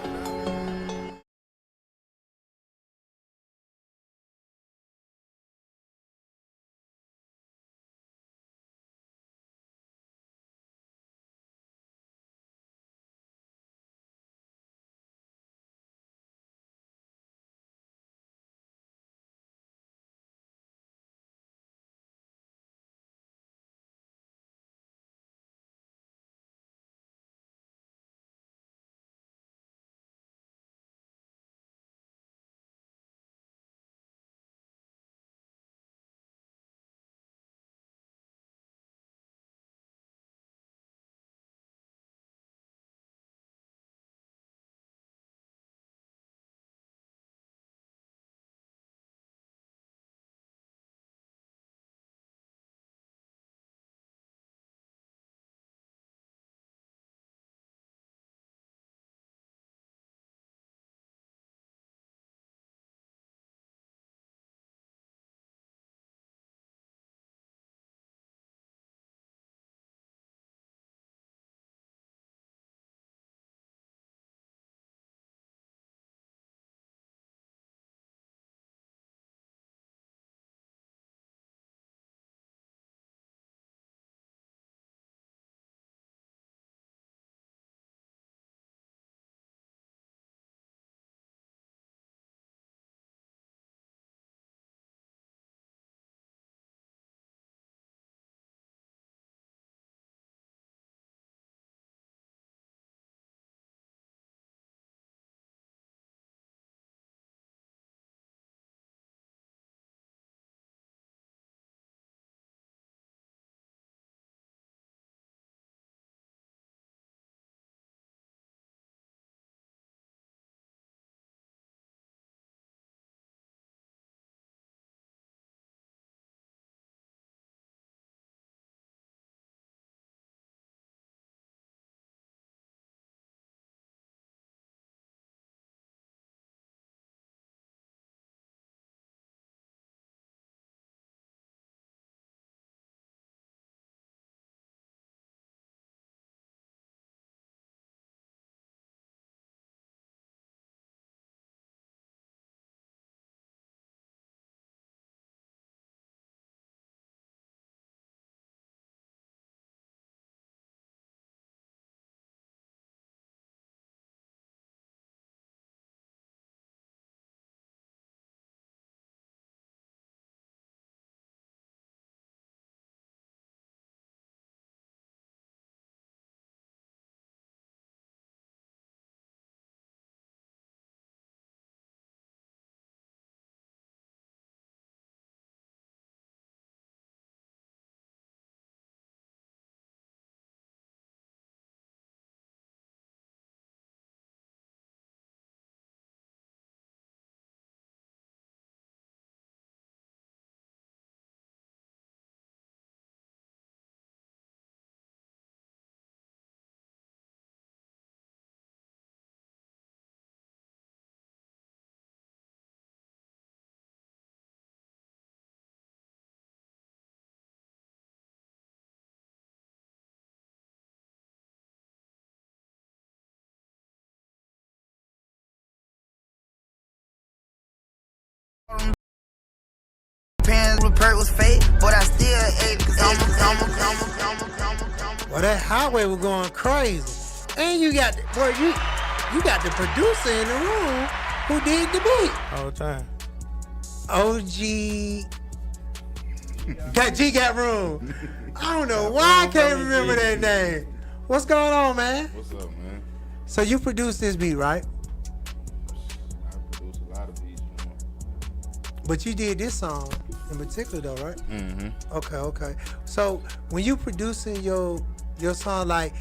perk was fake, but I still ate it, cause I'm Well, that highway was going crazy. And you got, boy, you got the producer in the room who did the beat. All the time. OG. Got room. I don't know why I can't remember that name. What's going on, man? What's up, man? So you produced this beat, right? I produce a lot of beats, man. But you did this song in particular, though, right? Mm-hmm. Okay. So when you producing your song, like,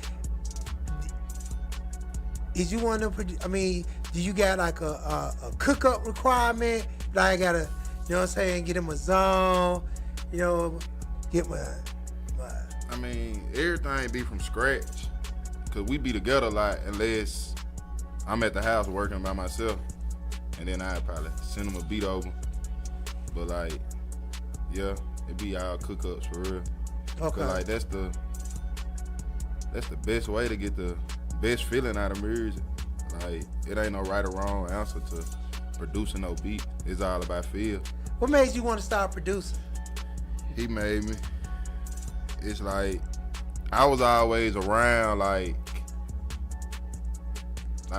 did you want to produce? I mean, do you got like a cook up requirement? Like, I gotta, you know what I'm saying, get him a zone, you know, get my. I mean, everything be from scratch. Cause we be together a lot unless I'm at the house working by myself. And then I'd probably send him a beat over. But like, yeah, it be all cook-ups for real. Okay. Like that's the best way to get the best feeling out of music. Like, it ain't no right or wrong answer to producing no beat. It's all about feel. What made you want to start producing? He made me. It's like, I was always around, like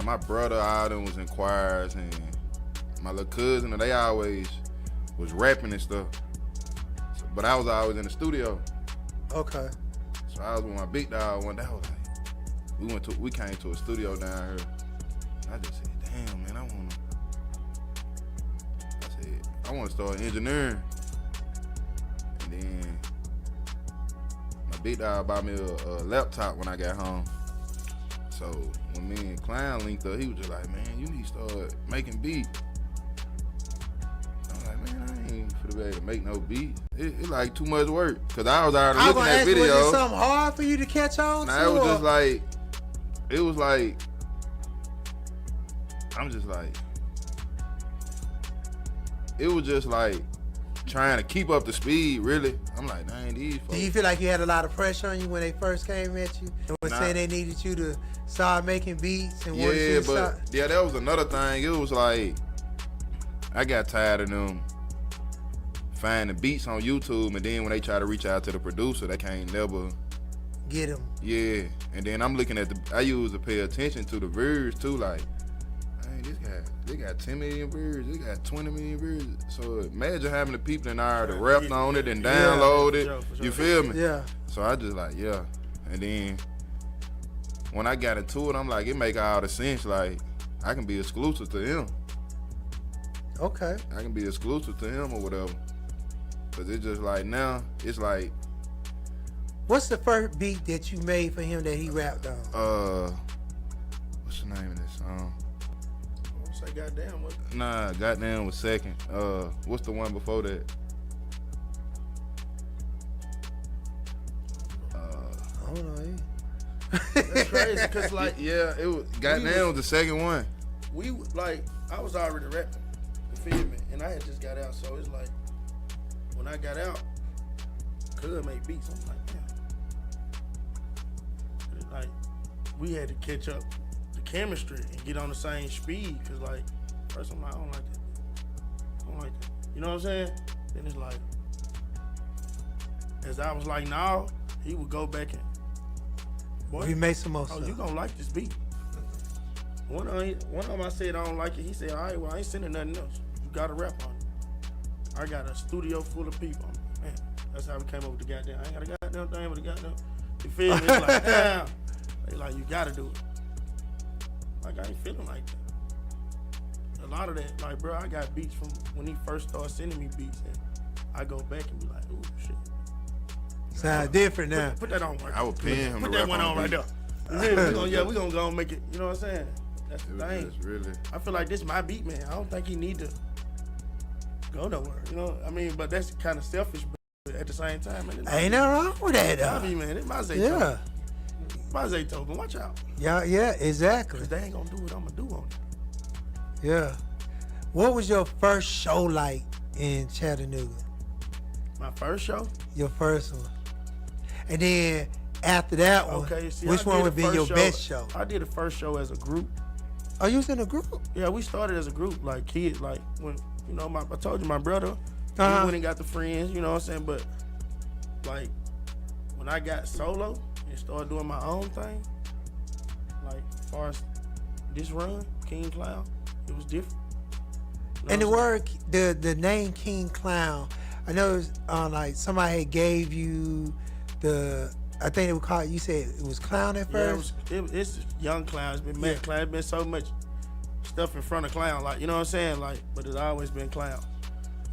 my brother, all them was in choirs, and my little cousin, they always was rapping and stuff. But I was always in the studio. Okay. So I was with my big dog one day. I was like, we came to a studio down here. I just said, damn, man, I want to start engineering. And then my big dog bought me a laptop when I got home. So when me and Klown linked up, he was just like, man, you need to start making beats. I'm like, man, I ain't finna be able to make no beat. It's like too much work. Cause I was already looking at videos. Was it something hard for you to catch on to? Nah, it was just like, I'm just like, it was just like trying to keep up the speed, really. I'm like, dang, these folks. Do you feel like you had a lot of pressure on you when they first came at you? And was saying they needed you to start making beats and wanted you to start? Yeah, that was another thing. It was like, I got tired of them finding beats on YouTube, and then when they try to reach out to the producer, they can't never get them. Yeah, and then I'm looking at I used to pay attention to the views too, like, this guy, they got 10 million views, they got 20 million views. So imagine having the people that already rapped on it and downloaded it. For sure. You feel me? Yeah. So I just like, yeah. And then when I got into it, I'm like, it make all the sense. Like, I can be exclusive to him. Okay. I can be exclusive to him or whatever. Cause it's just like now, it's like. What's the first beat that you made for him that he rapped on? What's the name of this song? Say goddamn what? Nah, goddamn was second. What's the one before that? I don't know. That's crazy, cause like, yeah, it was goddamn was the second one. We like, I was already rapping, you feel me? And I had just got out, so it's like, when I got out, could make beats. I'm like, damn. Like, we had to catch up the chemistry and get on the same speed, cause like, first I'm like, I don't like that. You know what I'm saying? Then it's like, as I was like, now, he would go back and, boy, we made some more stuff. stuff. You gonna like this beat. One of them I said I don't like it. He said, all right, well, I ain't sending nothing else. You gotta rap on it. I got a studio full of people. Man, that's how we came up with the goddamn. I ain't got a goddamn thing with the goddamn. You feel me? It's like, damn. They like, you gotta do it. Like, I ain't feeling like that. A lot of that, like, bro, I got beats from when he first started sending me beats, and I go back and be like, ooh, shit. Sound different now. Put that on right. I would pin him. Put that one on right there. we gonna go make it. You know what I'm saying? That's the thing. Really. I feel like this is my beat, man. I don't think he need to go nowhere. You know, I mean, but that's kind of selfish. But at the same time, man, ain't nothing wrong with that, though. I mean, man, it's my Zaytoven. Yeah. My Zaytoven. Watch out. Yeah, exactly. Cause they ain't gonna do what I'm gonna do on it. Yeah. What was your first show like in Chattanooga? My first show? Your first one. And then after that one, which one would be your best show? I did the first show as a group. Oh, you was in a group? Yeah, we started as a group, like kids, like when, you know, I told you my brother, We went and got the friends, you know what I'm saying? But like when I got solo and started doing my own thing, like as far as this run, King Klown, it was different. You know And the what word, the name King Klown, I know it was, like somebody had gave you I think they would call it, you said it was Klown at first? Yeah, it's young Klown. It's been mad Klown. It's been so much stuff in front of Klown, like, you know what I'm saying? Like, but it's always been Klown.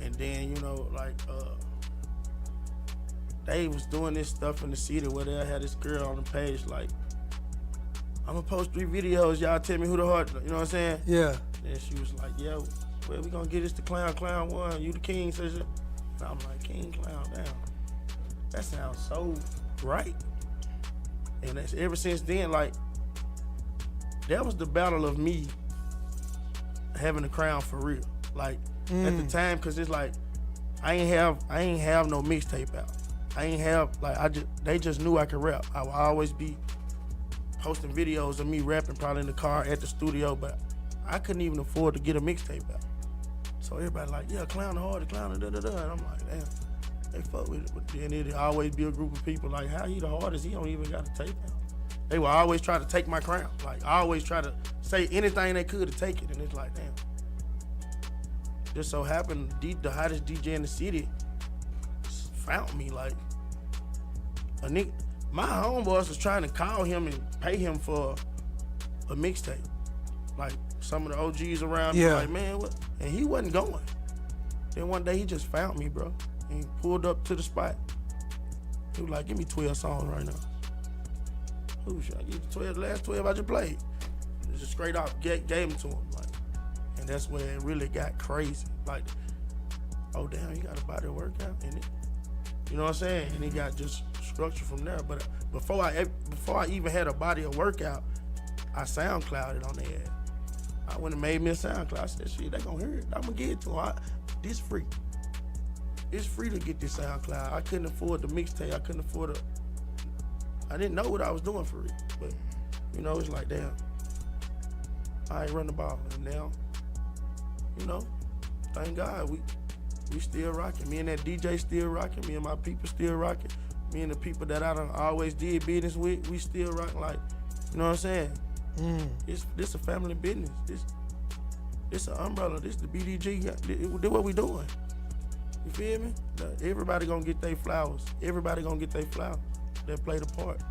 And then, you know, like, they was doing this stuff in the city where they had this girl on the page, like, I'm gonna post 3 videos, y'all tell me who the hard, you know what I'm saying? Yeah. And she was like, yo, well, we gonna get this to Klown 1, you the king, so and I'm like, King Klown, damn. That sounds so right. And that's, ever since then, like, that was the battle of me having a crown for real. Like, at the time, cause it's like, I ain't have no mixtape out. I ain't have, like, they just knew I could rap. I would always be posting videos of me rapping probably in the car at the studio, but I couldn't even afford to get a mixtape out. So everybody like, yeah, Klown the hardest, Klown the da-da-da. And I'm like, damn, they fuck with it. But then it'd always be a group of people like, how he the hardest? He don't even got a tape out. They will always try to take my crown. Like, I always try to say anything they could to take it. And it's like, damn. Just so happened, the hottest DJ in the city found me. Like, a nigga, my homeboys was trying to call him and pay him for a mixtape. Like, some of the OGs around me, like, man, what? And he wasn't going. Then one day he just found me, bro. And he pulled up to the spot. He was like, give me 12 songs right now. Who should I give you 12? The last 12 I just played. Just straight off gave them to him. Like, and that's where it really got crazy. Like, oh damn, you got a body workout in it. You know what I'm saying? And he got just structure from there. But before I even had a body of workout, I SoundClouded on the ad. I went and made me a SoundCloud. I said, shit, they gonna hear it. I'm gonna get it to them. This free. It's free to get this SoundCloud. I couldn't afford the mixtape. I couldn't afford I didn't know what I was doing for it. But, you know, it's like, damn, I ain't run the ball. And now, you know, thank God, we still rocking. Me and that DJ still rocking. Me and my people still rocking. Me and the people that I done always did business with, we still rocking. Like, you know what I'm saying? This a family business. This an umbrella. This the BDG. Do what we doing. You feel me? Everybody gonna get their flowers. Everybody gonna get their flowers. That played a part.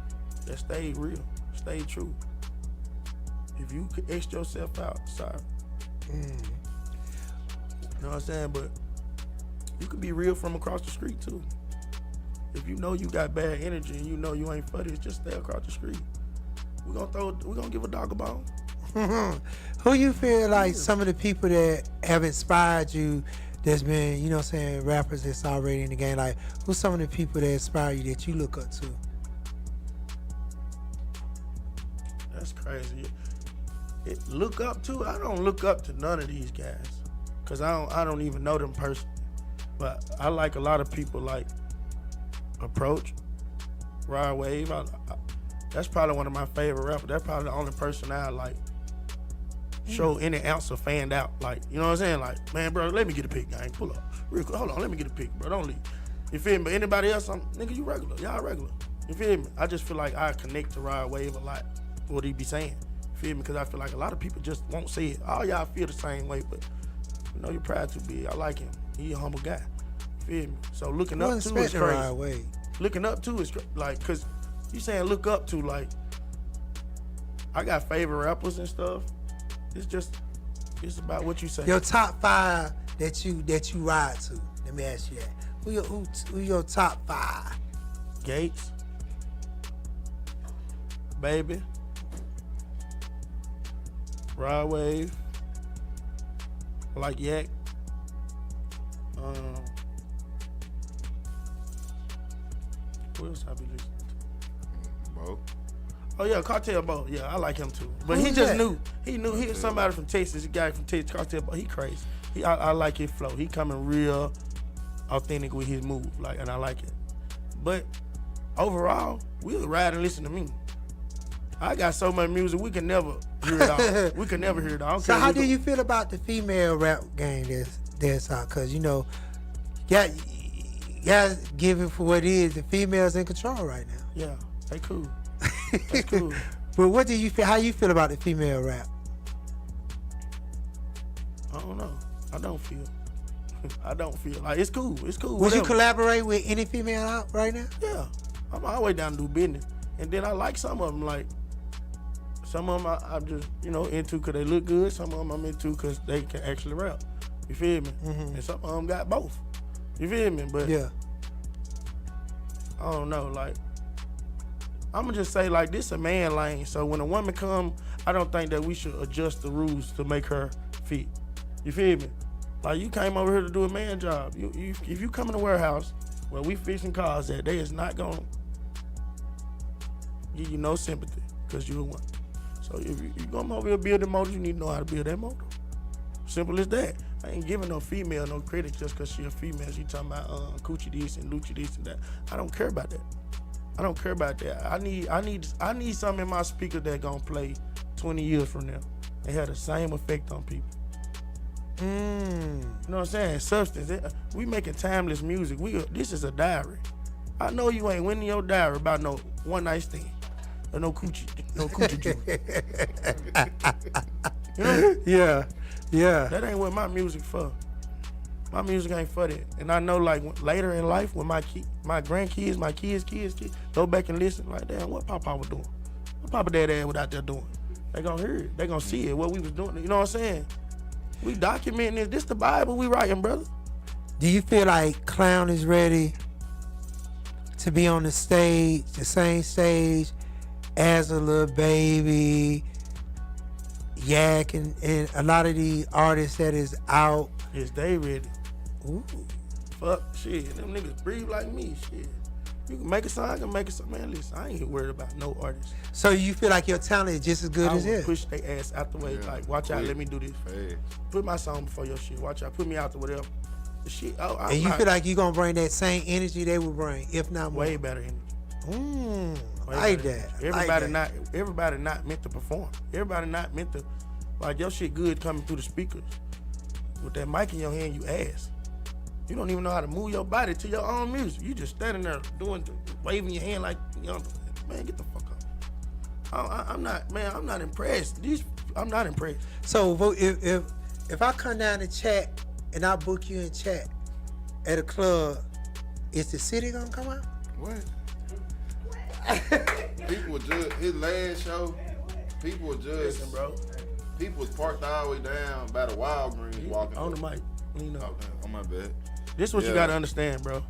That stayed real. Stayed true. If you could X yourself out, sorry. You know what I'm saying? But you could be real from across the street too. If you know you got bad energy and you know you ain't for this, just stay across the street. We're gonna give a dog a bone. Who you feel like some of the people that have inspired you that's been, you know what I'm saying, rappers that's already in the game, like who's some of the people that inspire you that you look up to? That's crazy. Look up to? I don't look up to none of these guys. Cause I don't even know them personally. But I like a lot of people like Approach, Rod Wave. That's probably one of my favorite rappers. That's probably the only person I like show any ounce of fanned out. Like, you know what I'm saying? Like, man, bro, let me get a pic, gang. Pull up. Real quick. Hold on, let me get a pic, bro. Don't leave. You feel me? But anybody else, nigga, you regular. Y'all regular. You feel me? I just feel like I connect to Rod Wave a lot, what he be saying. You feel me? Because I feel like a lot of people just won't say it. All y'all feel the same way, but you know, you're proud to be. I like him. He a humble guy. You feel me? So looking up to is crazy. Looking up to is like, cause you saying look up to, like, I got favorite rappers and stuff. It's about what you say. Your top 5 that you ride to. Let me ask you that. Who your top 5? Gates, Baby, Rod Wave, like Yak. Who else I be listening to? Bo. Oh yeah, Cartel Bo. Yeah, I like him too. But he just knew. He knew he was somebody from Texas. A guy from Texas, Cartel Bo. He crazy. I like his flow. He coming real authentic with his move. Like, and I like it. But overall, we'll ride and listen to me. I got so much music we can never hear it all. We can never hear it all. So how do you feel about the female rap game that's out? Cause you know, got give it for what it is. The females in control right now. Yeah, they cool. They cool. But what do you feel? How you feel about the female rap? I don't know. I don't feel. I don't feel like it's cool. It's cool. Would you whatever. collaborate with any female out right now? Yeah, I'm always down to do business. And then I like some of them. Like some of them I'm just into because they look good. Some of them I'm into because they can actually rap. You feel me? And some of them got both. You feel me? But yeah, I don't know. Like I'm gonna just say like this a man lane. So when a woman come, I don't think that we should adjust the rules to make her fit. You feel me? Like you came over here to do a man job. If you come in the warehouse where we fixing cars at, they is not gonna give you no sympathy because you a woman. So if you come over here building motors, you need to know how to build that motor. Simple as that. I ain't giving no female no credit just because she a female. She talking about coochie this and loochie this and that. I don't care about that. I don't care about that. I need something in my speaker that gonna play 20 years from now and have the same effect on people. You know what I'm saying? Substance. We making timeless music. This is a diary. I know you ain't winning your diary about no one night stand or no coochie juice. You know? Yeah. That ain't what my music for. My music ain't for that. And I know like later in life when my grandkids, my kids go back and listen like, damn, what Papa was doing? What Papa Dad was out there doing? They gonna hear it. They gonna see it, what we was doing. You know what I'm saying? We documenting this. This the Bible we writing, brother. Do you feel like Klown is ready to be on the stage, the same stage as a little baby, Yak, and a lot of these artists that is out? Is they ready? Ooh. Fuck, shit. Them niggas breathe like me, shit. You can make a song, I can make a song. Man, listen, I ain't worried about no artist. So you feel like your talent is just as good as his? I his? push their ass out the way. Yeah, like, watch out, let me do this. Hey. Put my song before your shit. Watch out, put me out to whatever. The shit. And you feel like you gonna bring that same energy they would bring, if not more? Way better energy. Like that. Everybody not meant to perform. Everybody not meant to, like your shit good coming through the speakers. With that mic in your hand, you ass. You don't even know how to move your body to your own music. You just standing there waving your hand like, man, get the fuck up. I'm not impressed. I'm not impressed. So if I come down to chat and I book you in chat at a club, is the city gonna come out? What? People were just his last show. People were just listen, bro. People was parked all the way down by the Walgreens walking on the mic. You know. Oh my bad. This is what you gotta understand, bro.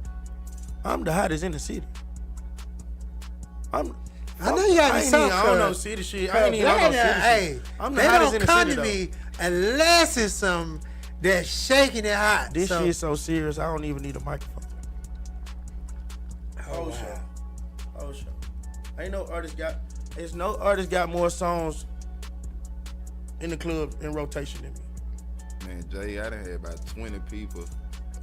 I'm the hottest in the city. I know you got to I don't know city shit. I ain't even on no city shit. I'm the hottest in the city, though. They don't come to me unless it's something that's shaking it hot. This shit's so serious, I don't even need a microphone. Oh, show. Ain't no artist got more songs in the club in rotation than me. Man, Jay, I done had about 20 people.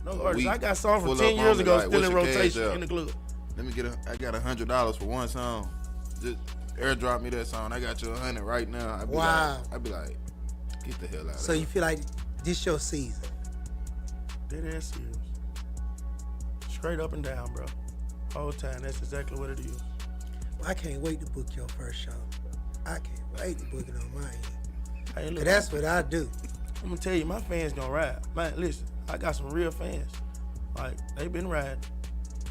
No artist. I got songs from 10 years ago still in rotation in the club. Let me I got $100 for one song. Just airdrop me that song. I got you 100 right now. I'd be like, get the hell out of here. So you feel like this your season? Dead ass serious. Straight up and down, bro. Whole time. That's exactly what it is. Well, I can't wait to book your first show. I can't wait to book it on my end. Hey, look, that's what I do. I'm gonna tell you, my fans gonna ride. Man, listen, I got some real fans. Like, they been riding.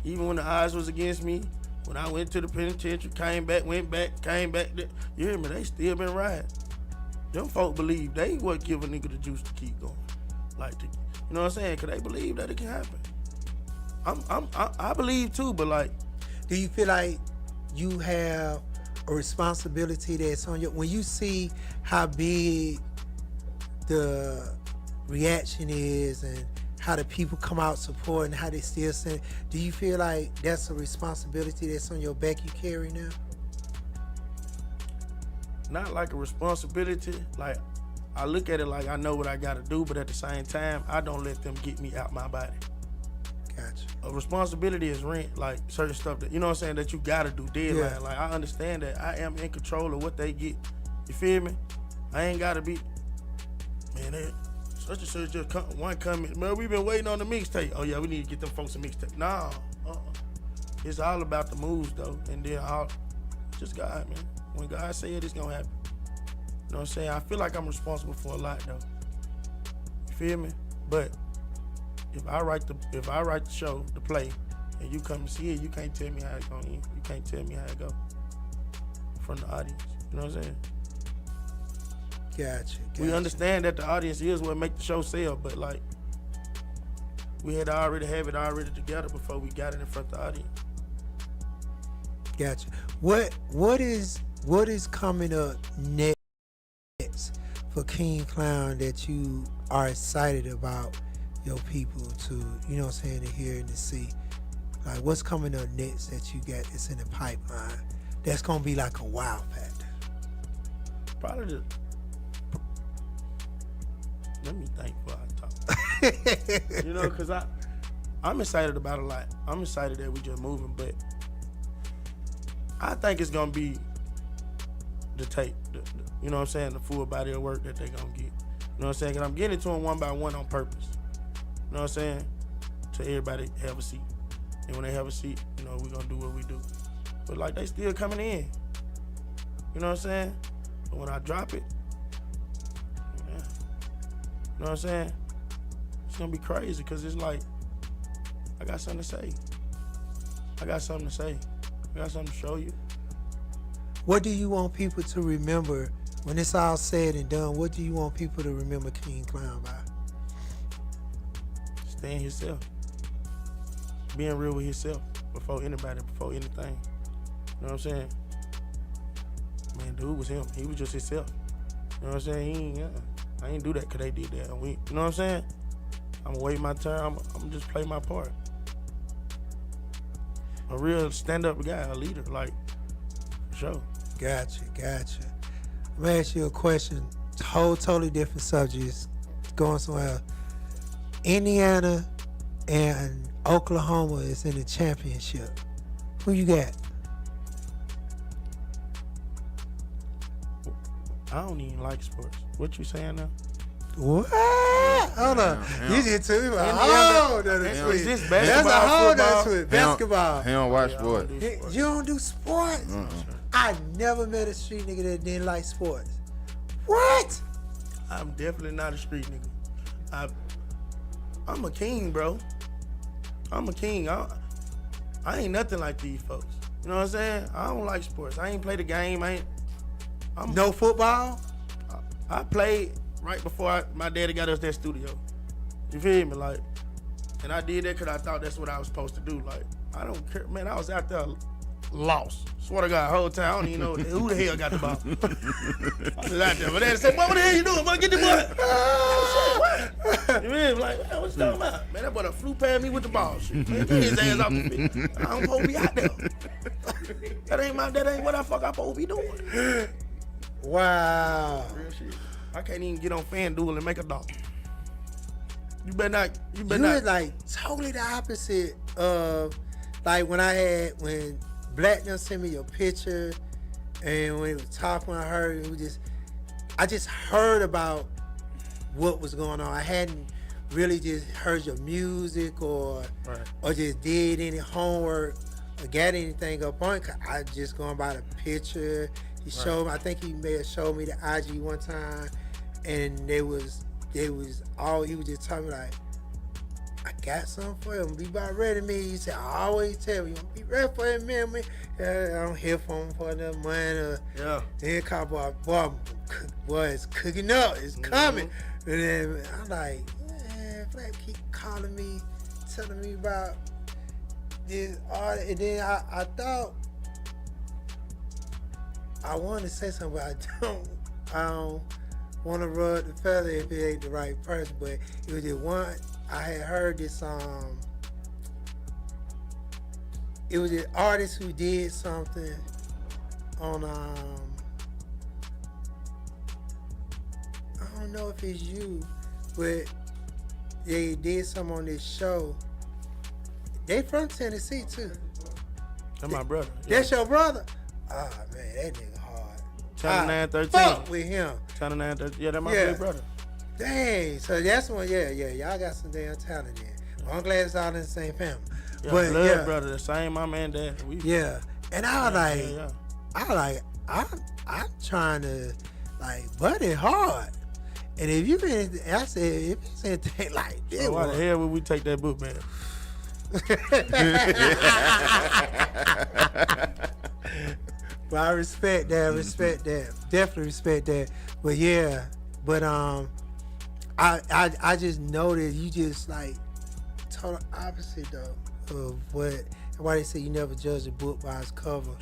Even when the odds was against me, when I went to the penitentiary, came back, went back, came back. You hear me? They still been riding. Them folk believe they would give a nigga the juice to keep going. Like, you know what I'm saying? Cause they believe that it can happen. I believe too, but like. Do you feel like you have a responsibility that's on when you see how big the reaction is and how the people come out supporting, how they still send, do you feel like that's a responsibility that's on your back you carry now? Not like a responsibility. Like, I look at it like I know what I gotta do, but at the same time, I don't let them get me out my body. Gotcha. A responsibility is rent, like certain stuff that, you know what I'm saying, that you gotta do, deadline. Yeah. Like, I understand that I am in control of what they get. You feel me? I ain't gotta be, man, such and such just one comment. Man, we been waiting on the mixtape. Oh yeah, we need to get them folks a mixtape. Nah, it's all about the moves though, and then just God, man. When God say it, it's gonna happen. You know what I'm saying? I feel like I'm responsible for a lot though. You feel me? But if I write the show, the play, and you come and see it, you can't tell me how it's gonna end. You can't tell me how it go from the audience. You know what I'm saying? Gotcha. We understand that the audience is what make the show sell, but like we had to already have it already together before we got it in front of the audience. Gotcha. What is coming up next for King Klown that you are excited about your people to, you know what I'm saying, to hear and to see? Like, what's coming up next that you got that's in the pipeline that's gonna be like a wow factor? Probably let me think before I talk. You know, because I'm excited about a lot. I'm excited that we just moving, but I think it's gonna be the tape, you know what I'm saying, the full body of work that they gonna get. You know what I'm saying? And I'm getting to them one by one on purpose. You know what I'm saying? To everybody have a seat. And when they have a seat, you know, we gonna do what we do. But like they still coming in. You know what I'm saying? But when I drop it, yeah. You know what I'm saying? It's gonna be crazy because it's like, I got something to say. I got something to say. I got something to show you. What do you want people to remember when it's all said and done? What do you want people to remember King Klown by? Staying himself. Being real with himself before anybody, before anything. You know what I'm saying? Man, dude was him. He was just himself. You know what I'm saying? I ain't do that because they did that. You know what I'm saying? I'm gonna wait my turn. I'm gonna just play my part. A real stand-up guy, a leader, like, for sure. Gotcha. I'm gonna ask you a question, totally different subjects, going somewhere. Indiana and Oklahoma is in the championship. Who you got? I don't even like sports. What you saying now? What? Hold on. You just took me a whole nother tweet. Is this basketball? That's a whole football? nother tweet. Basketball. He don't watch sports. You don't do sports? I never met a street nigga that didn't like sports. What? I'm definitely not a street nigga. I'm a king, bro. I'm a king. I ain't nothing like these folks. You know what I'm saying? I don't like sports. I ain't played the game. No football? I played right before my daddy got us that studio. You feel me? Like, and I did that because I thought that's what I was supposed to do. Like, I don't care. Man, I was out there lost. Swear to God, the whole time, I don't even know who the hell got the ball. I was out there. My daddy said, "Boy, what the hell you doing? Boy, get the ball." What? You feel me? Like, man, what you talking about? Man, that boy flew past me with the ball. Shit. Man, get his ass off the field. I don't supposed to be out there. That ain't what I supposed to be doing. Wow. Real shit. I can't even get on FanDuel and make a dollar. You better not. You was like totally the opposite of like when Blackness sent me your picture and when he was talking, I heard I just heard about what was going on. I hadn't really just heard your music or just did any homework or got anything up on it. I just going by the picture. He showed me, I think he may have showed me the IG one time, and he was just telling me like, I got something for him. Be about ready to me. He said, I always tell you, be ready for him, man. I don't hear from him for enough money. Then call boy, it's cooking up. It's coming. And then I'm like, man, Black keep calling me, telling me about this, all that. And then I thought, I want to say something, but I don't want to rub the feather if it ain't the right person. But it was just one. I had heard this. It was an artist who did something on. I don't know if it's you, but they did something on this show. They from Tennessee too. That's my brother. That's your brother. Ah man, that nigga hard. Channel 913. Fuck with him. Channel 913. Yeah, that's my big brother. Dang, so that's one. Yeah, y'all got some damn talent there. Well, I'm glad it's all in the same family. Yeah, but blood brother, the same mom and dad. And I'm trying to like buddy hard. And if you been, I said, if it's anything like this, why the hell would we take that book, man? Well, I respect that. Definitely respect that. But yeah, I just know that you just like total opposite though of what. Why they say you never judge a book by its cover,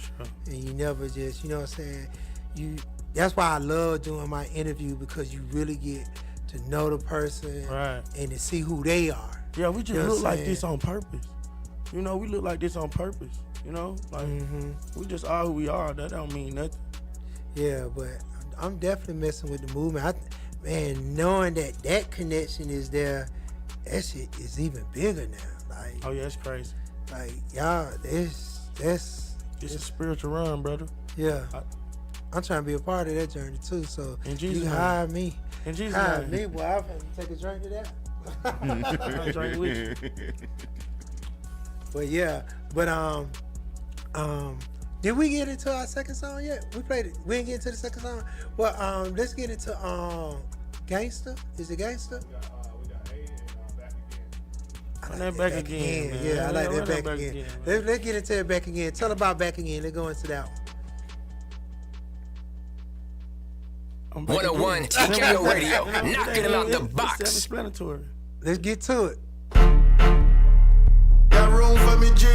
and you never just, you know what I'm saying. That's why I love doing my interview, because you really get to know the person, right, and to see who they are. Yeah, we just look like this on purpose. You know, we look like this on purpose. You know, like we just are who we are. That don't mean nothing. Yeah, but I'm definitely messing with the movement. Man, knowing that connection is there, that shit is even bigger now. Like, oh yeah, it's crazy. Like, y'all, it's a spiritual run, brother. Yeah. I'm trying to be a part of that journey too, so in Jesus you can hire me. In Jesus' hire name. me, boy, I'm finna take a drink to that. I'll drink with you. But yeah, did we get into our second song yet? We played it. We didn't get into the second song. Well, let's get into Gangsta. Is it Gangsta? I like that back again. Man. Yeah, I like that back again. Let's get into it back again. Tell about back again. Let's go into that one. 101 TKO Radio, knocking them out the box. Self-explanatory. Let's get to it. Got room for me, G?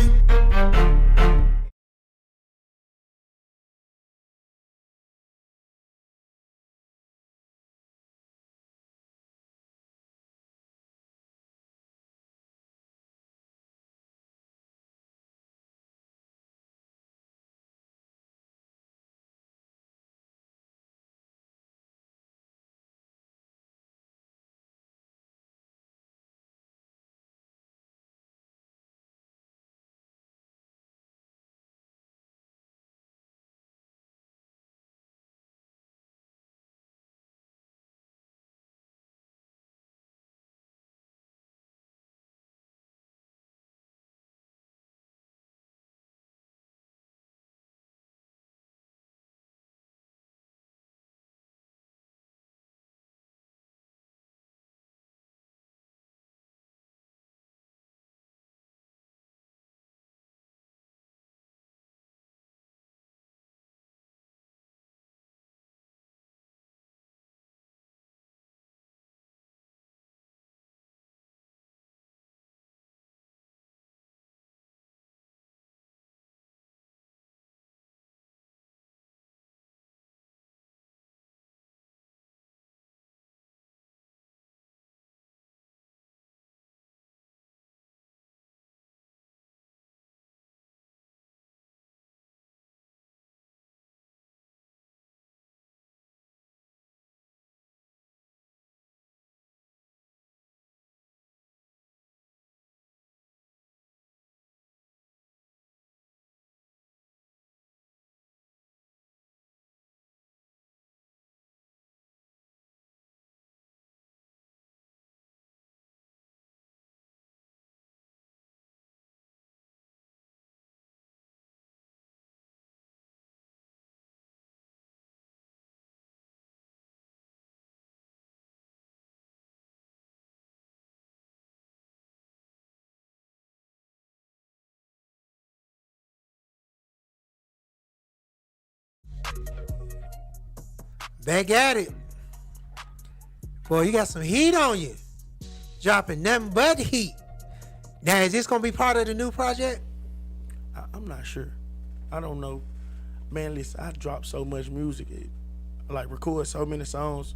Back at it. Boy, you got some heat on you. Dropping nothing but heat. Now, is this going to be part of the new project? I'm not sure. I don't know. Man, listen, I drop so much music. I like record so many songs.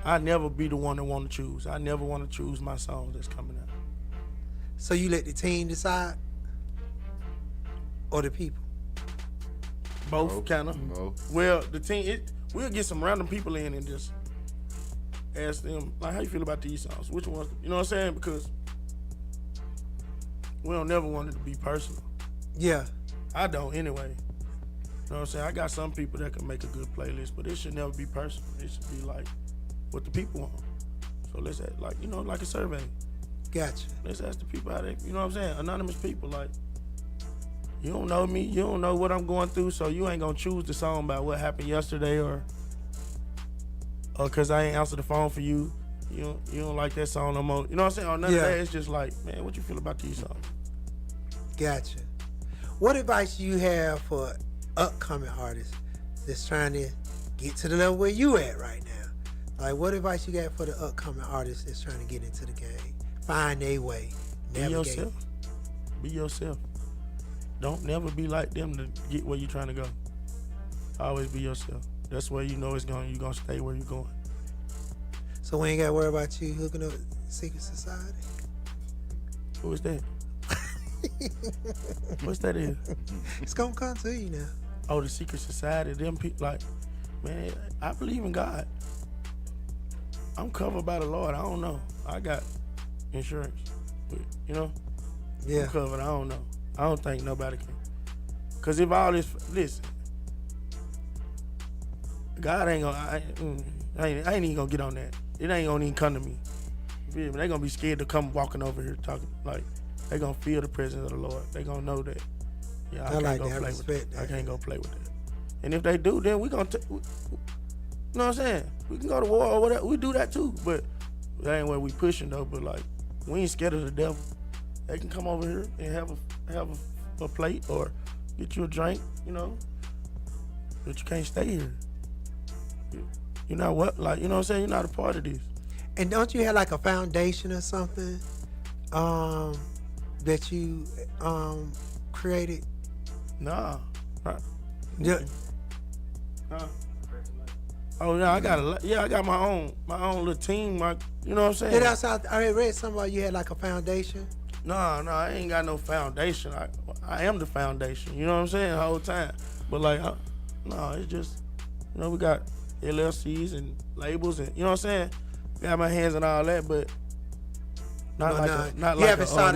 I never be the one that want to choose. I never want to choose my songs that's coming out. So you let the team decide? Or the people? Both, kind of. Well, the team, we'll get some random people in and just ask them, like, how you feel about these songs? Which ones? You know what I'm saying? Because we don't never want it to be personal. Yeah. I don't anyway. You know what I'm saying? I got some people that can make a good playlist, but it should never be personal. It should be like what the people want. So let's ask, like, you know, like a survey. Gotcha. Let's ask the people how they, you know what I'm saying? Anonymous people, like, you don't know me, you don't know what I'm going through, so you ain't gonna choose the song about what happened yesterday or cause I ain't answered the phone for you. You don't like that song no more. You know what I'm saying? Or none of that. It's just like, man, what you feel about these songs? Gotcha. What advice you have for upcoming artists that's trying to get to the level where you at right now? Like, what advice you got for the upcoming artists that's trying to get into the game? Find their way. Navigate. Be yourself. Be yourself. Don't never be like them to get where you're trying to go. Always be yourself. That's where you know you're gonna stay where you're going. So we ain't gotta worry about you hooking up with Secret Society? Who is that? What's that is? It's gonna come to you now. Oh, the Secret Society, them people, like, man, I believe in God. I'm covered by the Lord. I don't know. I got insurance, but, you know, Yeah. I'm covered. I don't know. I don't think nobody can. Cause if all this, listen, God ain't gonna. I ain't even gonna get on that. It ain't gonna even come to me. You feel me? They gonna be scared to come walking over here talking. Like, they gonna feel the presence of the Lord. They gonna know that. Yeah, I can't like go that. I play with respect that. that. I can't go play with that. And if they do, then we gonna. You know what I'm saying? We can go to war or whatever. We do that too, but that ain't where we pushing though. But like, we ain't scared of the devil. They can come over here and have a plate or get you a drink, you know. But you can't stay here. You're not what, like, you know what I'm saying? You're not a part of this. And don't you have like a foundation or something that you created? Nah. Yeah. Oh yeah, I got my own little team. You know what I'm saying? And outside, I read something about you had like a foundation. No, I ain't got no foundation. I am the foundation. You know what I'm saying? The whole time. But like, no, it's just, you know, we got LLCs and labels and, you know what I'm saying? Got my hands in all that, but not like a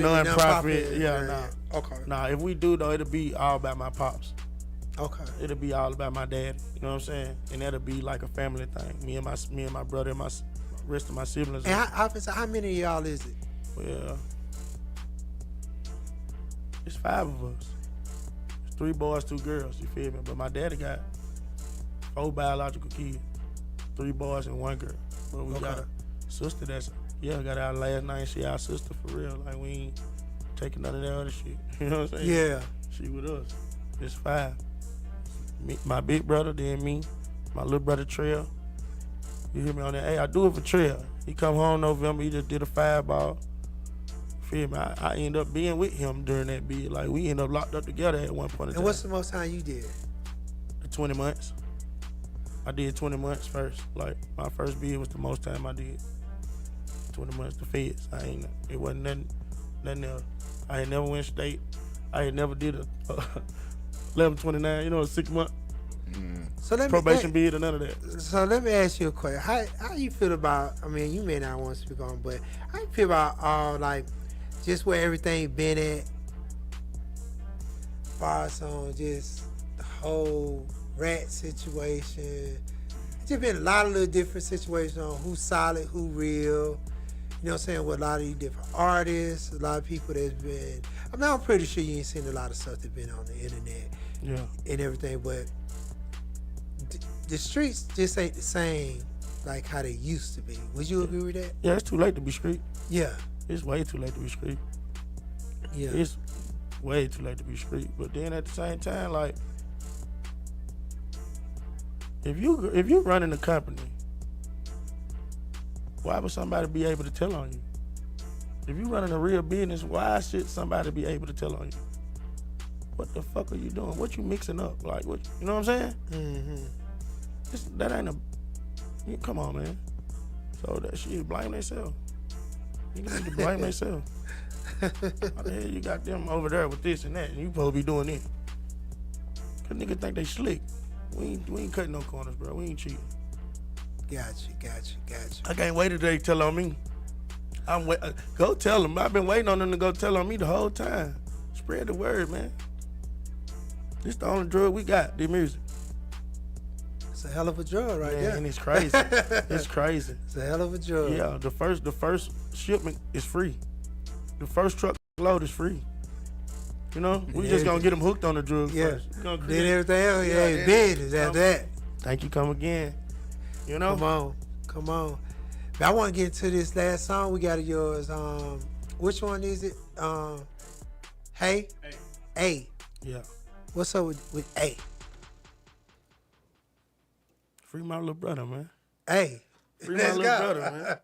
non-profit. Yeah, nah. Okay. Nah, if we do though, it'll be all about my pops. Okay. It'll be all about my dad. You know what I'm saying? And that'll be like a family thing. Me and my brother and my rest of my siblings. And how many of y'all is it? Well, it's 5 of us. It's 3 boys, 2 girls. You feel me? But my daddy got 4 biological kids, 3 boys and 1 girl. But we got a sister that's got our last name. She our sister for real. Like, we ain't taking none of that other shit. You know what I'm saying? Yeah. She with us. It's 5. Me, my big brother, then me, my little brother Trail. You hear me on that? Hey, I do it for Trail. He come home November. He just did a 5-ball. Feel me? I end up being with him during that bid. Like, we end up locked up together at one point in time. And what's the most time you did? 20 months. I did 20 months first. Like, my first bid was the most time I did. 20 months, the feds. It wasn't nothing else. I had never went state. I had never did a 1129, you know, a 6-month probation bid or none of that. So let me ask you a question. How you feel about, I mean, you may not want to speak on, but how you feel about all, like, just where everything been at, far as on just the whole rat situation. It's just been a lot of little different situations on who's solid, who real. You know what I'm saying? With a lot of these different artists, a lot of people that's been, I mean, I'm pretty sure you ain't seen a lot of stuff that's been on the internet and everything, but the streets just ain't the same like how they used to be. Would you agree with that? Yeah, it's too late to be street. Yeah. It's way too late to be street. Yeah. It's way too late to be street. But then at the same time, like, if you running a company, why would somebody be able to tell on you? If you running a real business, why should somebody be able to tell on you? What the fuck are you doing? What you mixing up? Like, what? You know what I'm saying? Mm-hmm. That ain't come on, man. So that shit, blame themselves. You need to blame themselves. How the hell you got them over there with this and that, and you supposed to be doing it? Cause niggas think they slick. We ain't cutting no corners, bro. We ain't cheating. Gotcha. I can't wait till they tell on me. Go tell them. I've been waiting on them to go tell on me the whole time. Spread the word, man. This the only drug we got, the music. It's a hell of a drug right there. And it's crazy. It's crazy. It's a hell of a drug. Yeah, the first shipment is free. The first truck load is free. You know, we just gonna get them hooked on the drugs first. Then everything else, business after that. Thank you, come again. You know? Come on. But I want to get into this last song we got of yours. Which one is it? Hey? A. Yeah. What's up with A? Free my little brother, man. Hey. Free my little brother, man.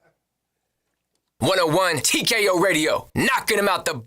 101 TKO Radio, knocking them out the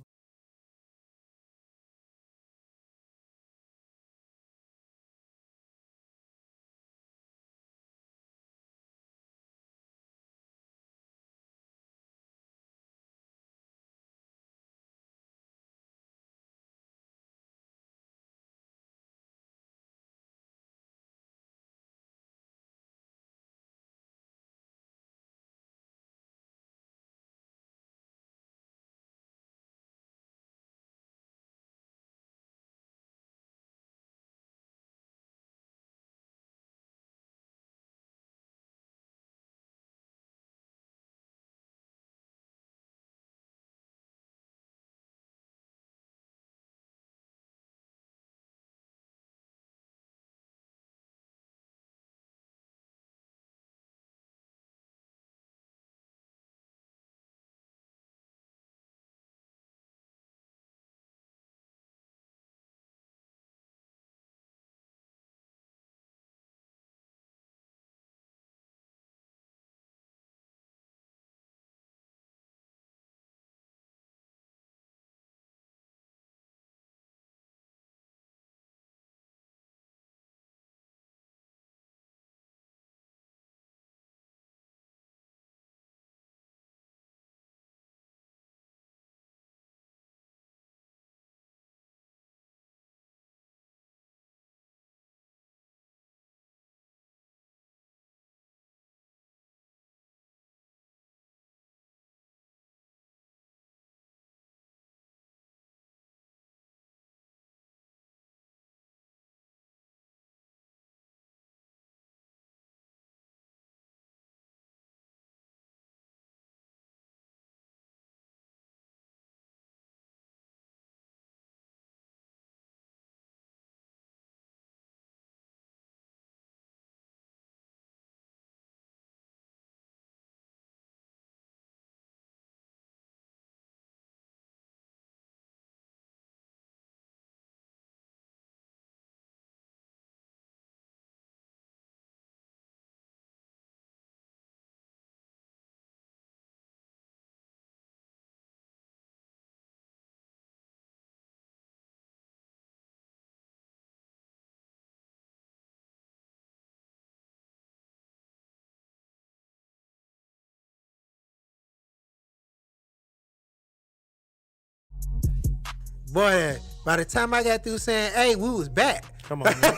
Boy, by the time I got through saying, hey, we was back. Come on, man.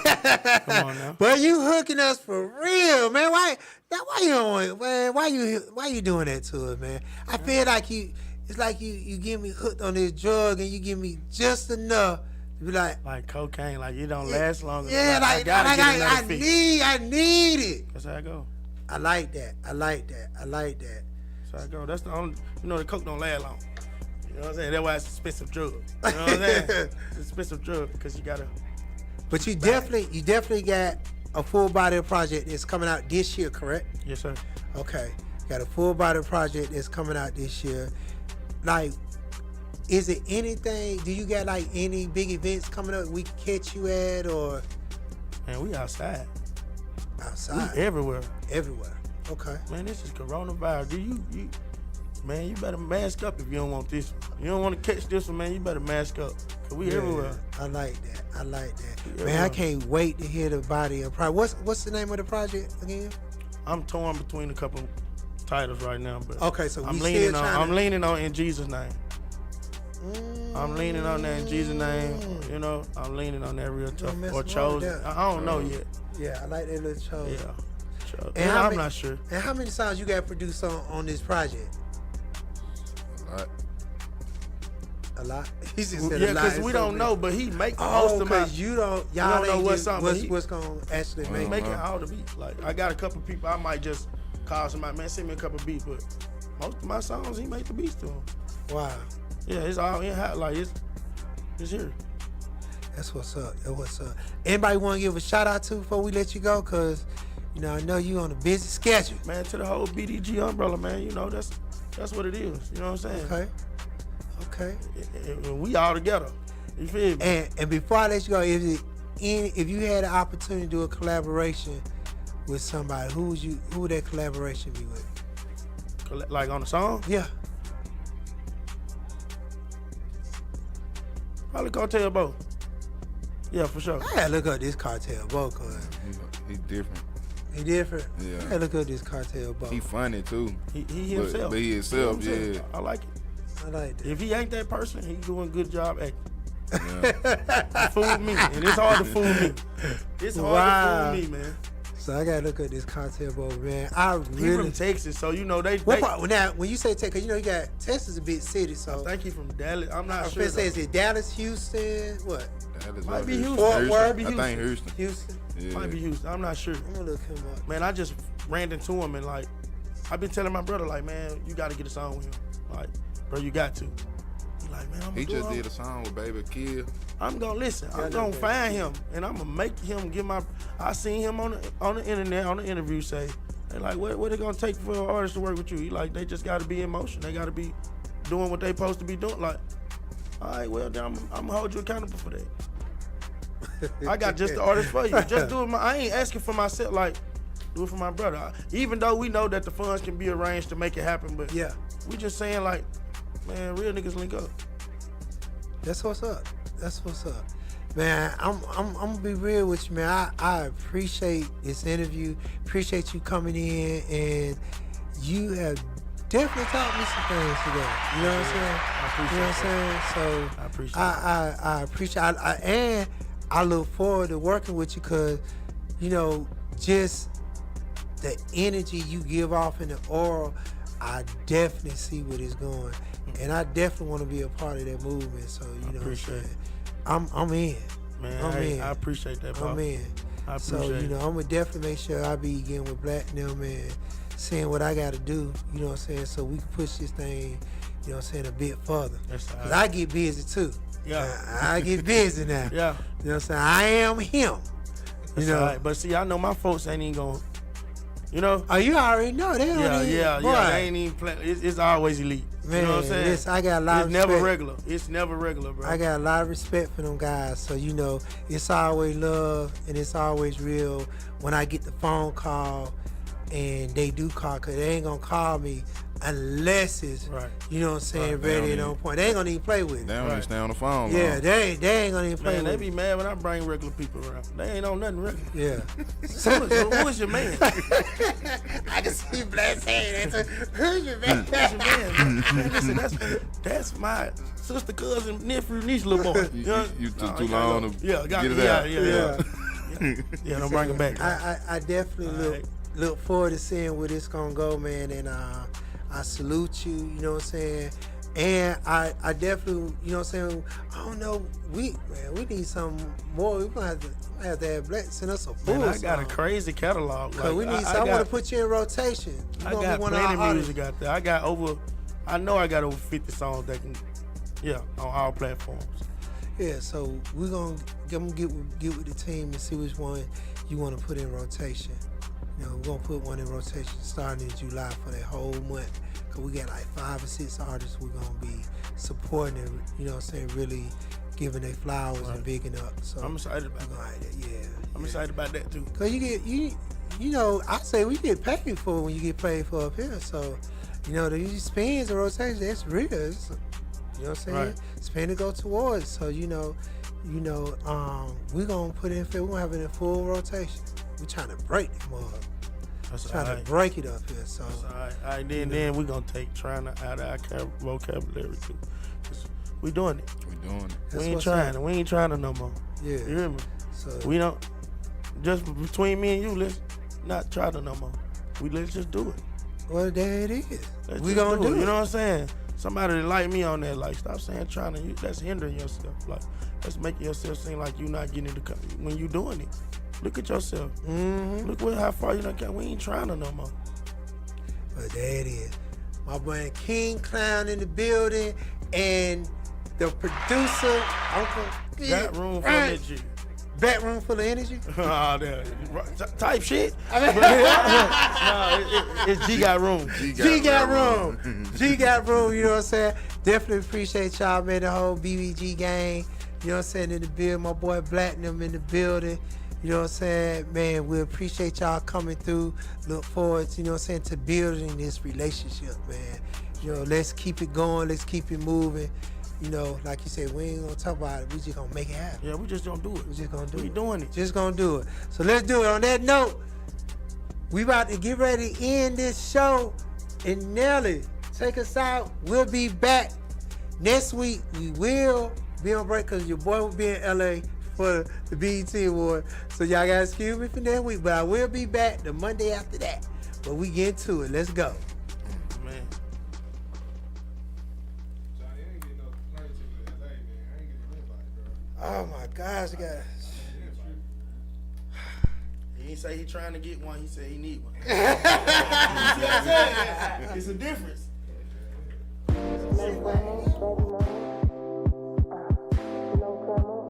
Come on now. But you hooking us for real, man. Why you don't, man? Why you doing that to us, man? I feel like it's like you get me hooked on this drug and you give me just enough to be like cocaine, like you don't last long. Yeah, I need it. That's how I go. I like that. That's how I go. That's the only, the coke don't last long. You know what I'm saying? That's why it's an expensive drug. You know what I'm saying? It's an expensive drug because you gotta. But you definitely got a full body project that's coming out this year, correct? Yes, sir. Okay, got a full body project that's coming out this year. Like, is it anything? Do you got like any big events coming up we can catch you at, or? Man, we outside. Outside. We everywhere. Everywhere. Okay. Man, this is coronavirus. Man, you better mask up if you don't want this one. You don't want to catch this one, man. You better mask up. Cause we everywhere. I like that. Man, I can't wait to hear the body of project. What's the name of the project again? I'm torn between a couple titles right now, but okay, so I'm leaning on In Jesus' Name. I'm leaning on that In Jesus' Name. I'm leaning on that real tough or Chosen. I don't know yet. Yeah, I like that little Chosen. Yeah. And I'm not sure. And how many songs you got produced on this project? A lot. A lot. He just said Yeah, a lot. because we don't know, but he make most Oh, of my. because y'all don't know know what's up, but what's gonna actually He make making all the beats. Like I got a couple people I might just call somebody, man, send me a couple beats, but most of my songs he make the beats to them. Wow. Yeah, it's all in house. Like it's here. That's what's up. That's what's up. Anybody want to give a shout out to before we let you go? Cause you know I know you on a busy schedule. Man, to the whole BDG umbrella, man. You know that's what it is. You know what I'm saying? Okay. And we all together. You feel me? And before I let you go, if you had an opportunity to do a collaboration with somebody, who would that collaboration be with? Like on the song? Yeah. Probably Cartel Bo. Yeah, for sure. I gotta look up this Cartel Bo, cause He different. he different. Yeah. I gotta look up this Cartel Bo. He funny too. He himself. But he himself, yeah. I like it. I like that. If he ain't that person, he doing a good job acting. Yeah. Fool me, and it's hard to fool me. It's hard to fool me, man. So I gotta look at this Cartel Bo, man. I He really. from Texas, so you know they. What part, now, when you say Texas, 'cause you know you got Texas a big city, so. I think he from Dallas. I'm not I was sure. gonna say, is it Dallas, Houston, what? Dallas Might or be Houston. Fort Worth. Be I think Houston. Houston. Yeah. Might be Houston. I'm not sure. I'm gonna look him up. Man, I just ran into him and like, I've been telling my brother like, man, you got to get a song with him. Like, bro, you got to. He like, man, I'm He just did a song with Baby Kill. I'm gonna listen. I'm gonna find him and I'm gonna make him give my. I seen him on the internet on the interview say, they like, what it gonna take for an artist to work with you? He like, they just got to be in motion. They got to be doing what they supposed to be doing. Like, all right, well, then I'm gonna hold you accountable for that. I got just the artist for you. Just do it. I ain't asking for myself. Like, do it for my brother. Even though we know that the funds can be arranged to make it happen, but yeah, we just saying like, man, real niggas link up. That's what's up. That's what's up. Man, I'm gonna be real with you, man. I appreciate this interview. Appreciate you coming in, and you have definitely taught me some things today. You know what I'm saying? I appreciate you know what I'm saying? So I appreciate I appreciate and I look forward to working with you because, you know, just the energy you give off in the oral, I definitely see where it's going. And I definitely want to be a part of that movement. So, you know what I'm saying? I'm in. Man, I'm in. I appreciate that, bro. I'm in. I appreciate so, you know, it. I'm going to definitely make sure I be getting with Black and them and seeing what I got to do, you know what I'm saying, so we can push this thing, you know what I'm saying, a bit further. Because I get busy too. Yeah. I get busy now. Yeah. You know what I'm saying? I am him. That's You know. right. But see, I know my folks ain't even going, you know? Oh, you already know. They don't Yeah. boy. They ain't even playing. It's always elite. Man, you know what I'm saying? listen, I got a lot it's of never respect. regular. It's never regular, bro. I got a lot of respect for them guys. So, you know, it's always love and it's always real when I get the phone call and they do call, because they ain't going to call me unless it's, right. you know what I'm saying, Right. ready and on point. They ain't going to even play with it. They don't even stay on the phone. Yeah, long. they ain't going to even play Man, with they it. be mad when I bring regular people around. They ain't on nothing regular. Yeah. Who is your man? I can see Black saying that. Who's your man? That's your man. Man, listen, that's my sister, cousin, nephew, niece, little boy. You took too long to get it out. Yeah, don't bring him back. I definitely look forward to seeing where this gonna go, man. And I salute you. You know what I'm saying. And I definitely, you know what I'm saying. I don't know. We need some more. We gonna have to have Black send us a full Man, I got a song. crazy catalog. Cause we need. I want to put you in rotation. You I gonna got be one of plenty our of music artists. out there. I know I got over 50 songs that can, on all platforms. Yeah, so we're gonna get with the team and see which one you want to put in rotation. You know, we're gonna put one in rotation starting in July for that whole month. Cause we got like 5 or 6 artists we're gonna be supporting and, you know what I'm saying, really giving their flowers and bigging up. So I'm excited about that. I'm excited about that too. Cause you know, I say we get paid for when you get paid for up here. So, you know, these spins and rotations, that's real. It's, you know what I'm saying? Right. Spin to go towards. So, you know, we're gonna put it in. We're gonna have it in full rotation. We're trying to break them up. That's trying all to right. break it up here. So, That's all right. Then we're gonna take trying out of our vocabulary too. We doing it. We doing it. That's We ain't what's trying. up. We ain't trying to no more. Yeah. You hear me? So We don't. Just between me and you, let's not try to no more. Let's just do it. Well, there it is. Let's We just gonna do it. You know what I'm saying? somebody that like me on that, like, stop saying trying to, that's hindering yourself. Like, that's making yourself seem like you're not getting it when you doing it. Look at yourself. Look how far you done got. We ain't trying to no more. But there it is. My boy King Klown in the building, and the producer, Uncle. Got room for energy. Back room full of energy? Type shit. No, it's G got room. G got room. G got room, you know what I'm saying? Definitely appreciate y'all, man, the whole BBG gang. You know what I'm saying? In the building, my boy Platinum in the building. You know what I'm saying? Man, we appreciate y'all coming through. Look forward to, you know what I'm saying, to building this relationship, man. You know, let's keep it going. Let's keep it moving. You know, like you said, we ain't gonna talk about it. We just gonna make it happen. Yeah, we just gonna do it. We just gonna do it. We doing it. Just gonna do it. So let's do it. On that note, we about to get ready to end this show. And Nelly, take us out. We'll be back next week. We will be on break because your boy will be in LA for the BET Award. So y'all gotta excuse me for next week. But I will be back the Monday after that. But we get to it. Let's go. Man. Oh my gosh, guys. He didn't say he trying to get one. He said he need one. It's a difference.